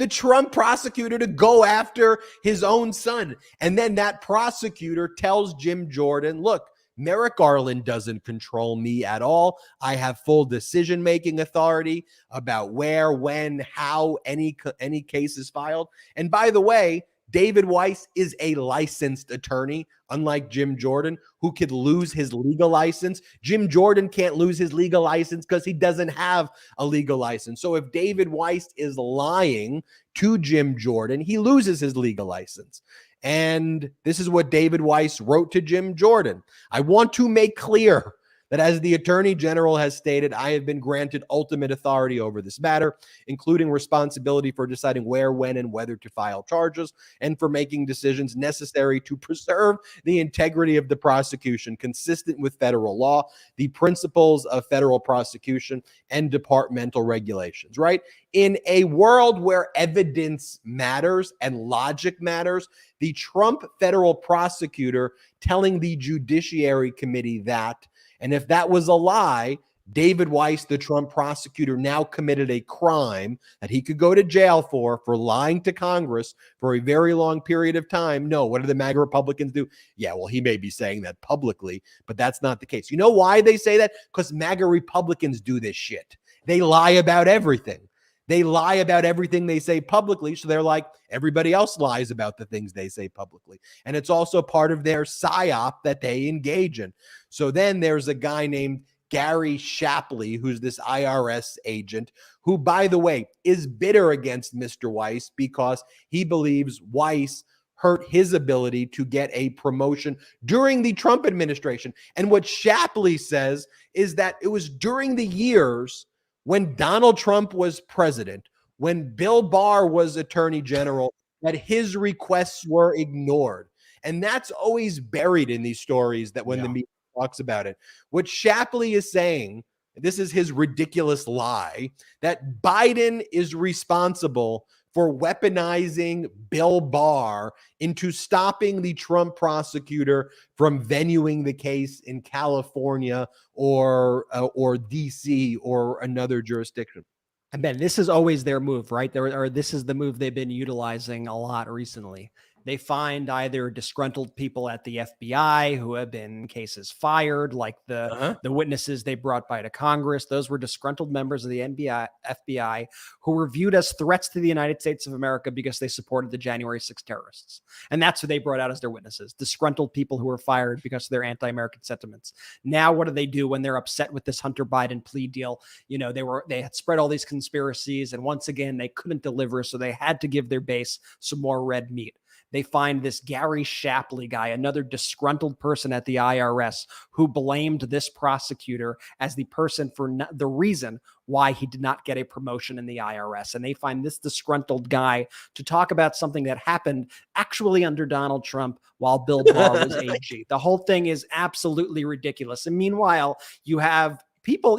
Trump prosecutor to go after his own son. And then that prosecutor tells Jim Jordan, look, Merrick Garland doesn't control me at all. I have full decision-making authority about where, when, how any case is filed. And by the way, David Weiss is a licensed attorney, unlike Jim Jordan, who could lose his legal license. Jim Jordan can't lose his legal license because he doesn't have a legal license. So if David Weiss is lying to Jim Jordan, he loses his legal license. And this is what David Weiss wrote to Jim Jordan. I want to make clear that as the Attorney General has stated, I have been granted ultimate authority over this matter, including responsibility for deciding where, when, and whether to file charges, and for making decisions necessary to preserve the integrity of the prosecution consistent with federal law, the principles of federal prosecution, and departmental regulations, right? In a world where evidence matters and logic matters, the Trump federal prosecutor telling the Judiciary Committee that, and if that was a lie, David Weiss, the Trump prosecutor, now committed a crime that he could go to jail for lying to Congress for a very long period of time. No, what do the MAGA Republicans do? Yeah, well, he may be saying that publicly, but that's not the case. You know why they say that? Because MAGA Republicans do this shit. They lie about everything. They lie about everything they say publicly. So they're like, everybody else lies about the things they say publicly. And it's also part of their psyop that they engage in. So then there's a guy named Gary Shapley, who's this IRS agent, who, by the way, is bitter against Mr. Weiss because he believes Weiss hurt his ability to get a promotion during the Trump administration. And what Shapley says is that it was during the years when Donald Trump was president, when Bill Barr was attorney general, that his requests were ignored. And that's always buried in these stories that when the media talks about it. What Shapley is saying, this is his ridiculous lie, that Biden is responsible for weaponizing Bill Barr into stopping the Trump prosecutor from venuing the case in California or DC or another jurisdiction.
And Ben, this is always their move, right? This is the move they've been utilizing a lot recently. They find either disgruntled people at the FBI who have been cases fired, like the witnesses they brought by to Congress. Those were disgruntled members of the FBI who were viewed as threats to the United States of America because they supported the January 6 terrorists. And that's who they brought out as their witnesses, disgruntled people who were fired because of their anti-American sentiments. Now, what do they do when they're upset with this Hunter Biden plea deal? You know, they had spread all these conspiracies, and once again, they couldn't deliver, so they had to give their base some more red meat. They find this Gary Shapley guy, another disgruntled person at the IRS, who blamed this prosecutor as the person for the reason why he did not get a promotion in the IRS. And they find this disgruntled guy to talk about something that happened actually under Donald Trump while Bill Barr was AG. The whole thing is absolutely ridiculous. And meanwhile, you have people,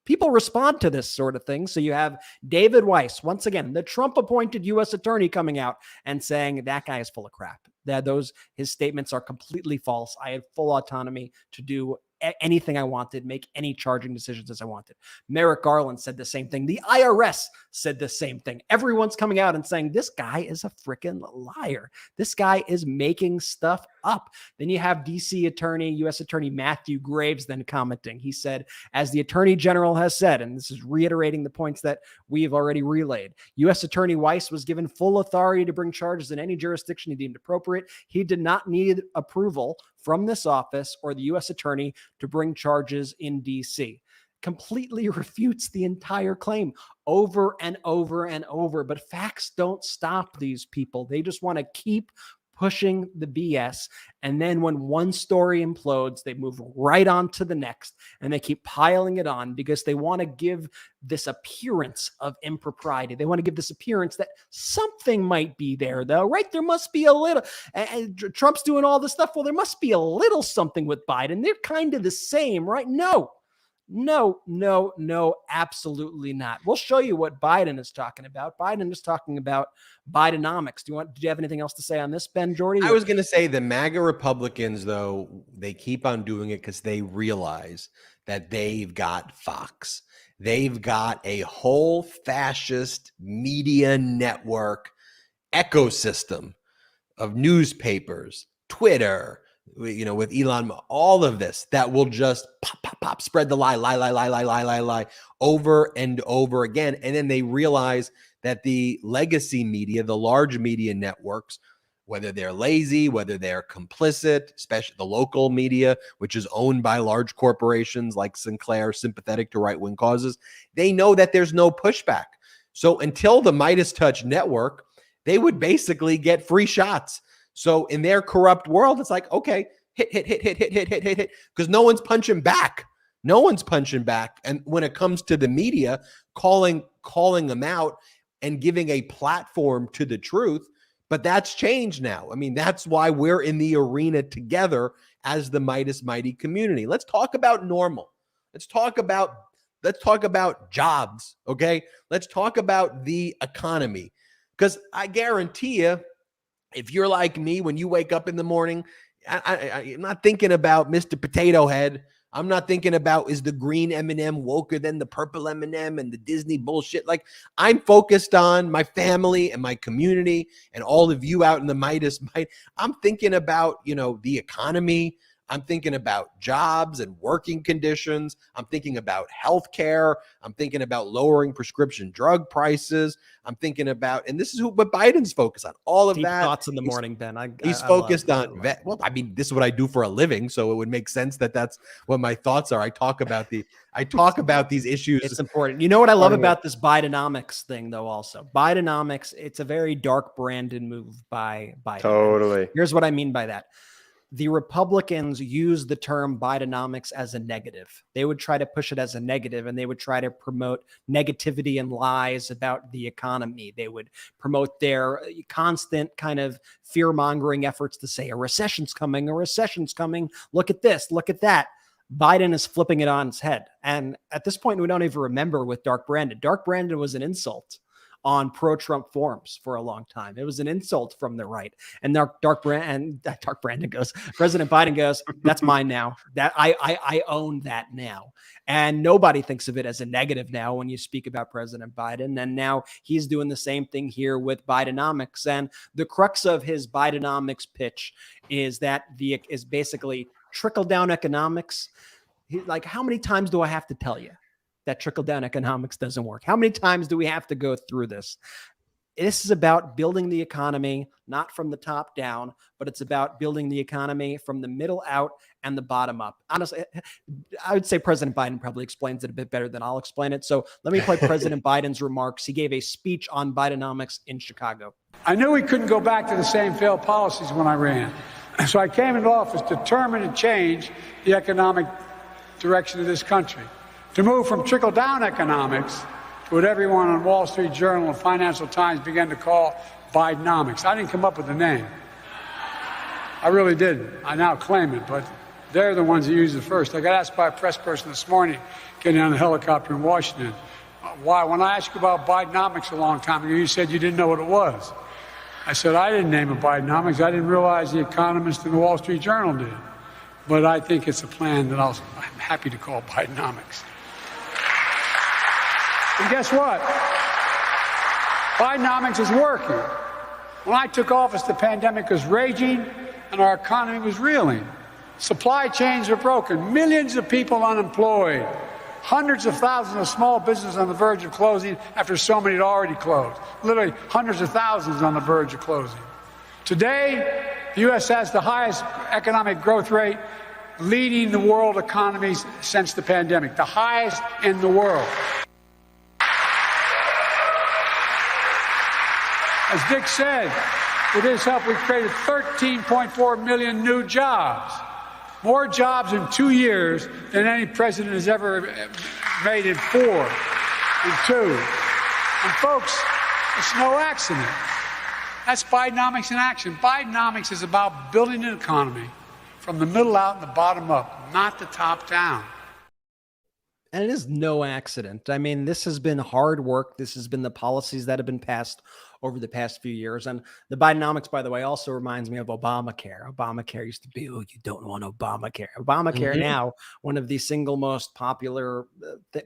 people respond to this sort of thing. So you have David Weiss, once again, the Trump-appointed U.S. attorney, coming out and saying that guy is full of crap. His statements are completely false. I had full autonomy to do anything I wanted, make any charging decisions as I wanted. Merrick Garland said the same thing. The IRS said the same thing. Everyone's coming out and saying this guy is a freaking liar. This guy is making stuff up. Then you have DC attorney, U.S. attorney Matthew Graves then commenting. He said, as the attorney general has said, and this is reiterating the points that we've already relayed, U.S. attorney Weiss was given full authority to bring charges in any jurisdiction he deemed appropriate. He did not need approval from this office or the U.S. attorney to bring charges in D.C. Completely refutes the entire claim over and over and over. But facts don't stop these people. They just want to keep pushing the BS. And then when one story implodes, they move right on to the next, and they keep piling it on because they want to give this appearance of impropriety. They want to give this appearance that something might be there, though, right? There must be a little, and Trump's doing all this stuff. Well, there must be a little something with Biden. They're kind of the same, right? No, absolutely not. We'll show you what Biden is talking about. Biden is talking about Bidenomics. Do you have anything else to say on this, Ben, Jordy?
I was going to say the MAGA Republicans, though, they keep on doing it because they realize that they've got Fox. They've got a whole fascist media network ecosystem of newspapers, Twitter, with Elon, all of this that will just pop, spread the lie over and over again. And then they realize that the legacy media, the large media networks, whether they're lazy, whether they're complicit, especially the local media, which is owned by large corporations like Sinclair, sympathetic to right-wing causes, they know that there's no pushback. So until the MeidasTouch network, they would basically get free shots. So in their corrupt world, it's like, okay, hit, because no one's punching back. No one's punching back. And when it comes to the media, calling them out and giving a platform to the truth, but that's changed now. I mean, that's why we're in the arena together as the Meidas Mighty community. Let's talk about normal. Let's talk about jobs, okay? Let's talk about the economy. Because I guarantee you, if you're like me, when you wake up in the morning, I'm not thinking about Mr. Potato Head. I'm not thinking about, is the green M&M woker than the purple M&M and the Disney bullshit? Like, I'm focused on my family and my community and all of you out in the Meidas. I'm thinking about, the economy. I'm thinking about jobs and working conditions. I'm thinking about healthcare. I'm thinking about lowering prescription drug prices. I'm thinking about, and this is what Biden's focused on. All of
Deep
that.
thoughts in the morning, Ben.
He's focused on vet. Well, I mean, this is what I do for a living, so it would make sense that that's what my thoughts are. I talk about these issues.
It's important. You know what I love about this Bidenomics thing, though. Also, Bidenomics. It's a very dark branded move by Biden.
Totally.
Here's what I mean by that. The Republicans use the term Bidenomics as a negative. They would try to push it as a negative, and they would try to promote negativity and lies about the economy. They would promote their constant kind of fear-mongering efforts to say a recession's coming, look at this, look at that. Biden is flipping it on its head. And at this point, we don't even remember with Dark Brandon. Dark Brandon was an insult on pro-Trump forums for a long time. It was an insult from the right. And Dark Brandon goes, President Biden goes, that's mine now. That I own that now. And nobody thinks of it as a negative now when you speak about President Biden. And now he's doing the same thing here with Bidenomics. And the crux of his Bidenomics pitch is that is basically trickle-down economics. Like, how many times do I have to tell you that trickle-down economics doesn't work? How many times do we have to go through this? This is about building the economy, not from the top down, but it's about building the economy from the middle out and the bottom up. Honestly, I would say President Biden probably explains it a bit better than I'll explain it. So let me play President Biden's remarks. He gave a speech on Bidenomics in Chicago.
I knew we couldn't go back to the same failed policies when I ran. So I came into office determined to change the economic direction of this country, to move from trickle-down economics to what everyone on Wall Street Journal and Financial Times began to call Bidenomics. I didn't come up with the name. I really didn't. I now claim it, but they're the ones that used it first. I got asked by a press person this morning, getting on the helicopter in Washington, why, when I asked you about Bidenomics a long time ago, you said you didn't know what it was. I said, I didn't name it Bidenomics. I didn't realize the Economist and the Wall Street Journal did. But I think it's a plan that I'm happy to call Bidenomics. And guess what? Bidenomics is working. When I took office, the pandemic was raging and our economy was reeling. Supply chains were broken, millions of people unemployed, hundreds of thousands of small businesses on the verge of closing after so many had already closed. Literally hundreds of thousands on the verge of closing. Today, the U.S. has the highest economic growth rate, leading the world economies since the pandemic, the highest in the world. As Dick said, with his help, we've created 13.4 million new jobs. More jobs in 2 years than any president has ever made in 4 and 2. And folks, it's no accident. That's Bidenomics in action. Bidenomics is about building an economy from the middle out and the bottom up, not the top down.
And it is no accident. I mean, this has been hard work. This has been the policies that have been passed over the past few years. And the Bidenomics, by the way, also reminds me of Obamacare. Obamacare used to be, oh, you don't want Obamacare. Obamacare now, one of the single most popular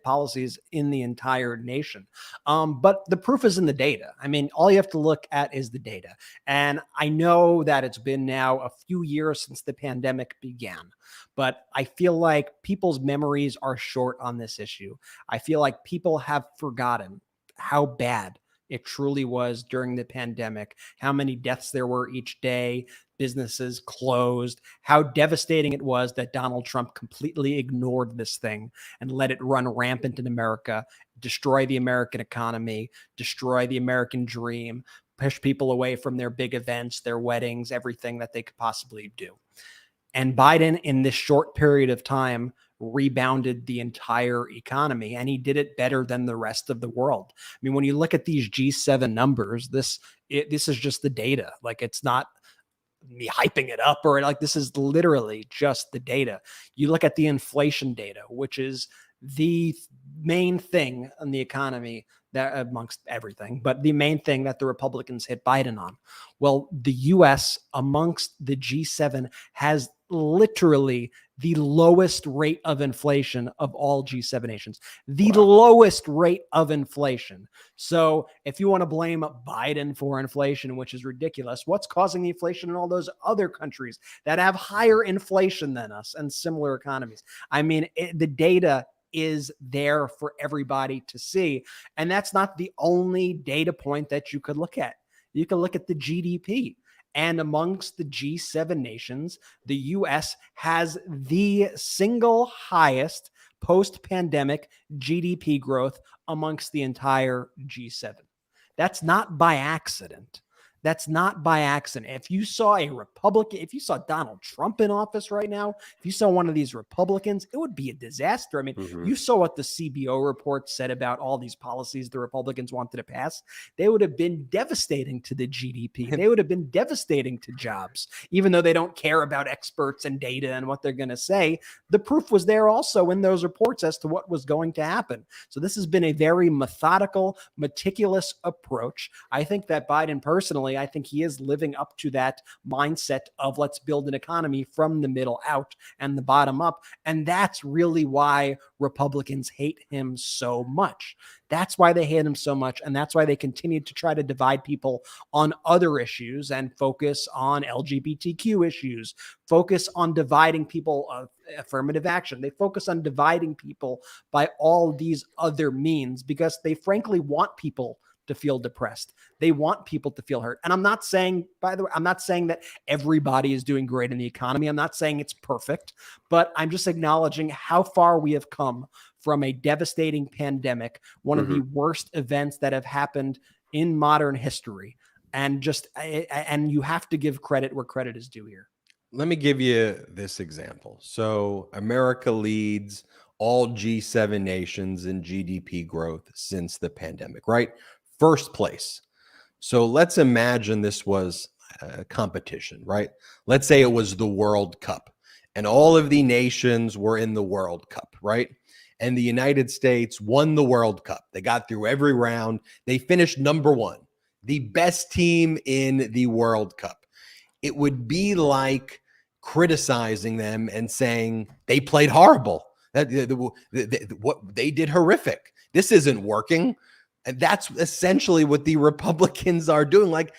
policies in the entire nation. But the proof is in the data. I mean, all you have to look at is the data. And I know that it's been now a few years since the pandemic began, but I feel like people's memories are short on this issue. I feel like people have forgotten how bad it truly was during the pandemic, how many deaths there were each day, businesses closed, how devastating it was that Donald Trump completely ignored this thing and let it run rampant in America, destroy the American economy, destroy the American dream, push people away from their big events, their weddings, everything that they could possibly do. And Biden, in this short period of time, rebounded the entire economy, and he did it better than the rest of the world. I mean, when you look at these G7 numbers, this is just the data. Like, it's not me hyping it up, or like, this is literally just the data. You look at the inflation data, which is the main thing in the economy, that amongst everything, but the main thing that the Republicans hit Biden on. Well, the US amongst the G7 has literally the lowest rate of inflation of all G7 nations, the lowest rate of inflation. So if you want to blame Biden for inflation, which is ridiculous, what's causing the inflation in all those other countries that have higher inflation than us and similar economies? I mean, the data is there for everybody to see. And that's not the only data point that you could look at. You can look at the GDP. And amongst the G7 nations, the US has the single highest post-pandemic GDP growth amongst the entire G7. That's not by accident. That's not by accident. If you saw a Republican, if you saw Donald Trump in office right now, if you saw one of these Republicans, it would be a disaster. I mean, you saw what the CBO report said about all these policies the Republicans wanted to pass. They would have been devastating to the GDP. They would have been devastating to jobs, even though they don't care about experts and data and what they're going to say. The proof was there also in those reports as to what was going to happen. So this has been a very methodical, meticulous approach. I think that Biden personally, I think he is living up to that mindset of let's build an economy from the middle out and the bottom up. And that's really why Republicans hate him so much. That's why they hate him so much. And that's why they continue to try to divide people on other issues and focus on LGBTQ issues, focus on dividing people of affirmative action. They focus on dividing people by all these other means because they frankly want people to feel depressed. They want people to feel hurt. And I'm not saying, by the way, I'm not saying that everybody is doing great in the economy. I'm not saying it's perfect, but I'm just acknowledging how far we have come from a devastating pandemic, one of the worst events that have happened in modern history. And you have to give credit where credit is due here.
Let me give you this example. So America leads all G7 nations in GDP growth since the pandemic, right? First place. So let's imagine this was a competition, right? Let's say it was the World Cup and all of the nations were in the World Cup, right? And the United States won the World Cup. They got through every round. They finished number one, the best team in the World Cup. It would be like criticizing them and saying they played horrible. What they did horrific. This isn't working. And that's essentially what the Republicans are doing. Like,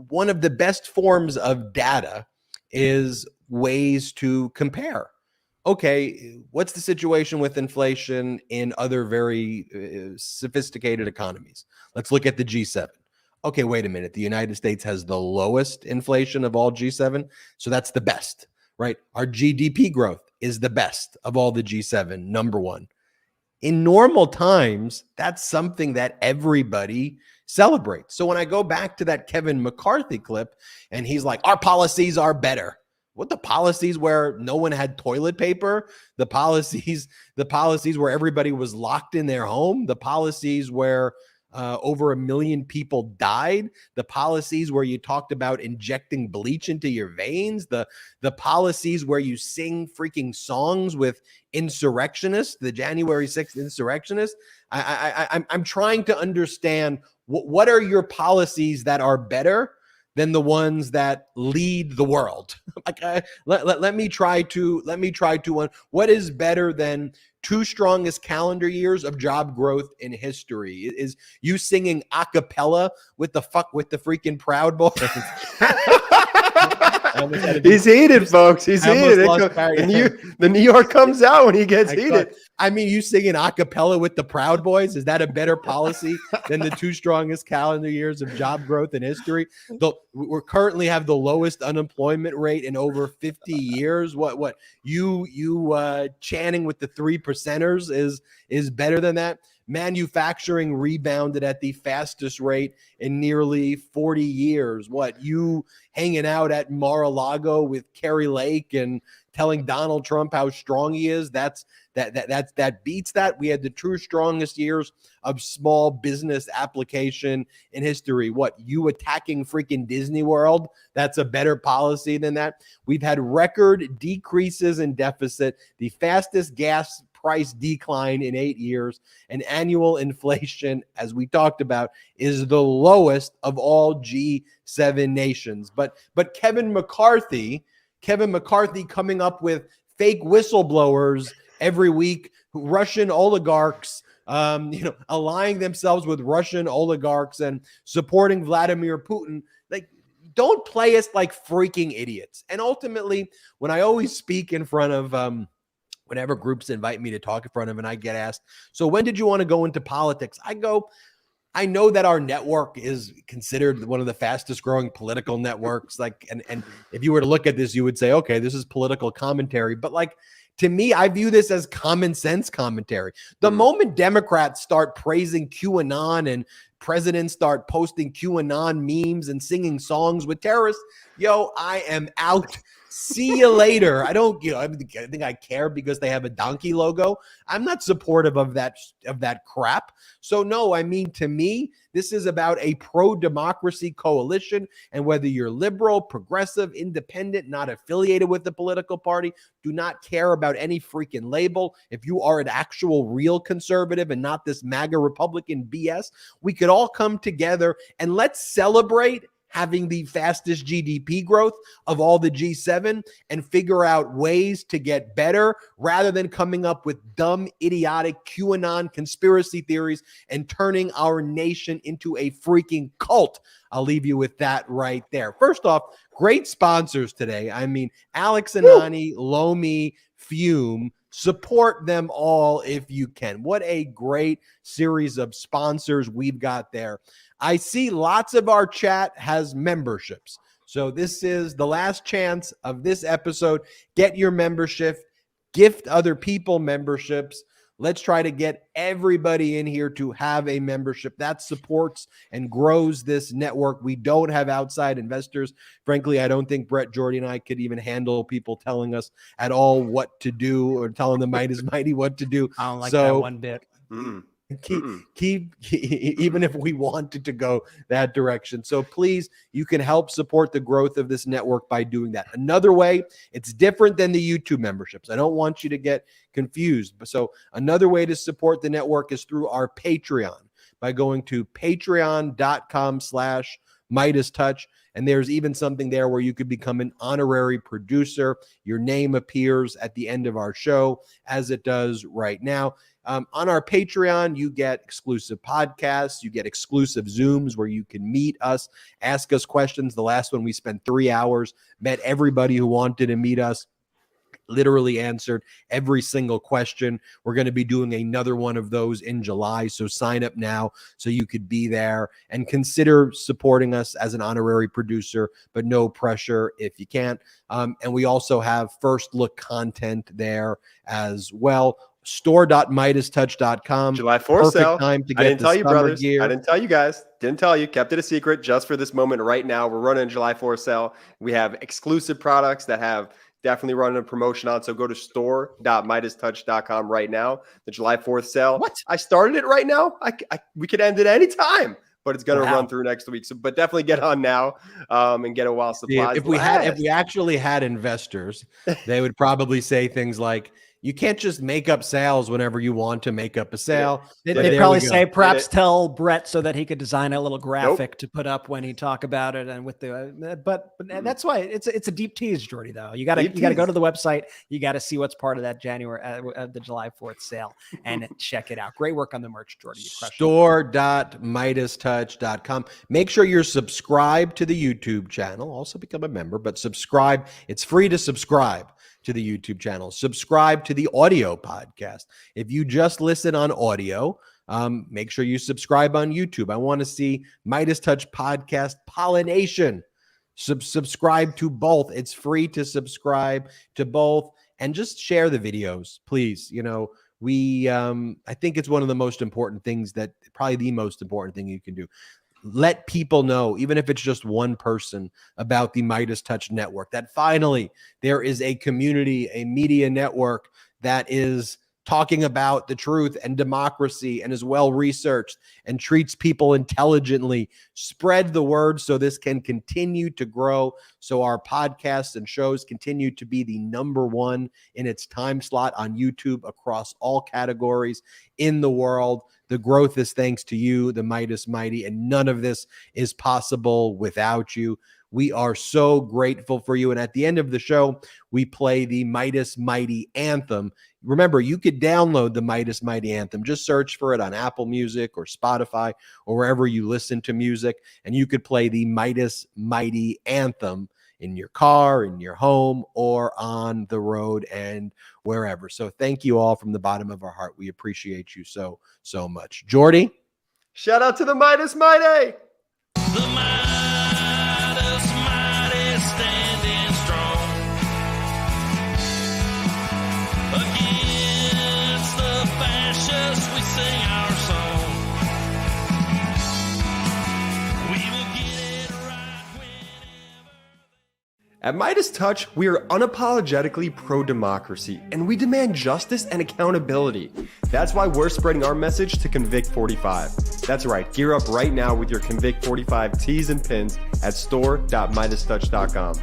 one of the best forms of data is ways to compare. Okay, what's the situation with inflation in other very sophisticated economies? Let's look at the G7. Okay, wait a minute. The United States has the lowest inflation of all G7. So that's the best, right? Our GDP growth is the best of all the G7, number one. In normal times, that's something that everybody celebrates. So when I go back to that Kevin McCarthy clip and he's like, our policies are better. What, the policies where no one had toilet paper? The policies where everybody was locked in their home? The policies where over 1 million people died? The policies where you talked about injecting bleach into your veins? The policies where you sing freaking songs with insurrectionists, the January 6th insurrectionists? I'm trying to understand what are your policies that are better than the ones that lead the world? Like, let me try to what is better than 2 strongest calendar years of job growth in history? Is you singing a cappella with the freaking Proud Boys?
He's heated, folks. He's heated. The New York comes out when he gets heated.
I mean, you singing a cappella with the Proud Boys? Is that a better policy than the 2 strongest calendar years of job growth in history? We currently have the lowest unemployment rate in over 50 years. What you chanting with the 3%ers is better than that? Manufacturing rebounded at the fastest rate in nearly 40 years. What, you hanging out at Mar-a-Lago with Kerry Lake and telling Donald Trump how strong he is. That beats that. We had the true strongest years of small business application in history. What, you attacking freaking Disney World? That's a better policy than that. We've had record decreases in deficit, the fastest gas price decline in 8 years, and annual inflation, as we talked about, is the lowest of all G7 nations. But Kevin McCarthy coming up with fake whistleblowers every week, Russian oligarchs, allying themselves with Russian oligarchs and supporting Vladimir Putin. Like, don't play us like freaking idiots. And ultimately, when I always speak in front of whenever groups invite me to talk in front of, and I get asked, so when did you want to go into politics? I go, I know that our network is considered one of the fastest growing political networks. Like, and if you were to look at this, you would say, okay, this is political commentary. But like, to me, I view this as common sense commentary. The moment Democrats start praising QAnon and presidents start posting QAnon memes and singing songs with terrorists, I am out. See you later. I don't, I think I care because they have a donkey logo. I'm not supportive of that crap. So no, I mean, to me, this is about a pro-democracy coalition. And whether you're liberal, progressive, independent, not affiliated with the political party, do not care about any freaking label. If you are an actual real conservative and not this MAGA Republican BS, we could all come together and let's celebrate having the fastest GDP growth of all the G7 and figure out ways to get better rather than coming up with dumb, idiotic QAnon conspiracy theories and turning our nation into a freaking cult. I'll leave you with that right there. First off, great sponsors today. I mean, Alex Anani, Lomi, Fume. Support them all if you can. What a great series of sponsors we've got there. I see lots of our chat has memberships. So this is the last chance of this episode. Get your membership, gift other people memberships. Let's try to get everybody in here to have a membership that supports and grows this network. We don't have outside investors. Frankly, I don't think Brett, Jordy, and I could even handle people telling us at all what to do or telling the Midas Mighty what to do.
I don't like that one bit.
Keep even if we wanted to go that direction. So please, you can help support the growth of this network by doing that. Another way, it's different than the YouTube memberships. I don't want you to get confused. So another way to support the network is through our Patreon by going to patreon.com/MeidasTouch. And there's even something there where you could become an honorary producer. Your name appears at the end of our show, as it does right now. On our Patreon, you get exclusive podcasts. You get exclusive Zooms where you can meet us, ask us questions. The last one, we spent 3 hours, met everybody who wanted to meet us, literally answered every single question. We're going to be doing another one of those in July. So sign up now so you could be there and consider supporting us as an honorary producer, but no pressure if you can't. And we also have first look content there as well. Store.MeidasTouch.com.
July 4th sale.
Time to get
I didn't tell you, brothers.
Gear.
I didn't tell you guys. Didn't tell you. Kept it a secret just for this moment right now. We're running a July 4th sale. We have exclusive products that have definitely running a promotion on. So go to store.MeidasTouch.com right now. The July 4th sale.
What?
I started it right now. We could end it anytime, but it's going to run through next week. So, but definitely get on now and get it while supplies.
If we actually had investors, they would probably say things like, you can't just make up sales whenever you want to make up a sale.
They'd probably say, perhaps tell Brett so that he could design a little graphic to put up when he talk about it. And with the, but that's why it's a deep tease, Jordy, though. You got to go to the website. You got to see what's part of that the July 4th sale and check it out. Great work on the merch, Jordy.
Store.MeidasTouch.com. Make sure you're subscribed to the YouTube channel. Also become a member, but subscribe. It's free to subscribe to the YouTube channel. Subscribe to the audio podcast. If you just listen on audio, make sure you subscribe on YouTube. I want to see MeidasTouch Podcast Pollination. Subscribe to both. It's free to subscribe to both, and just share the videos, please. I think it's one of the most important things, probably the most important thing you can do. let people know, even if it's just one person, about the MeidasTouch network, that finally there is a community, a media network that is talking about the truth and democracy and is well researched and treats people intelligently. Spread the word so this can continue to grow, so our podcasts and shows continue to be the number one in its time slot on YouTube across all categories in the world. The growth is thanks to you, the Meidas Mighty, and none of this is possible without you. We are so grateful for you. And at the end of the show, we play the Meidas Mighty anthem. Remember, you could download the Meidas Mighty anthem. Just search for it on Apple Music or Spotify or wherever you listen to music, and you could play the Meidas Mighty anthem in your car, in your home, or on the road and wherever. So thank you all from the bottom of our heart. We appreciate you so, so much. Jordy?
Shout out to the Meidas Mighty.
The Meidas Mighty standing strong against the fascists. We sing our song. We will get it right whenever.
At MeidasTouch, we are unapologetically pro-democracy, and we demand justice and accountability. That's why we're spreading our message to Convict 45. That's right, gear up right now with your Convict 45 tees and pins at store.meidastouch.com.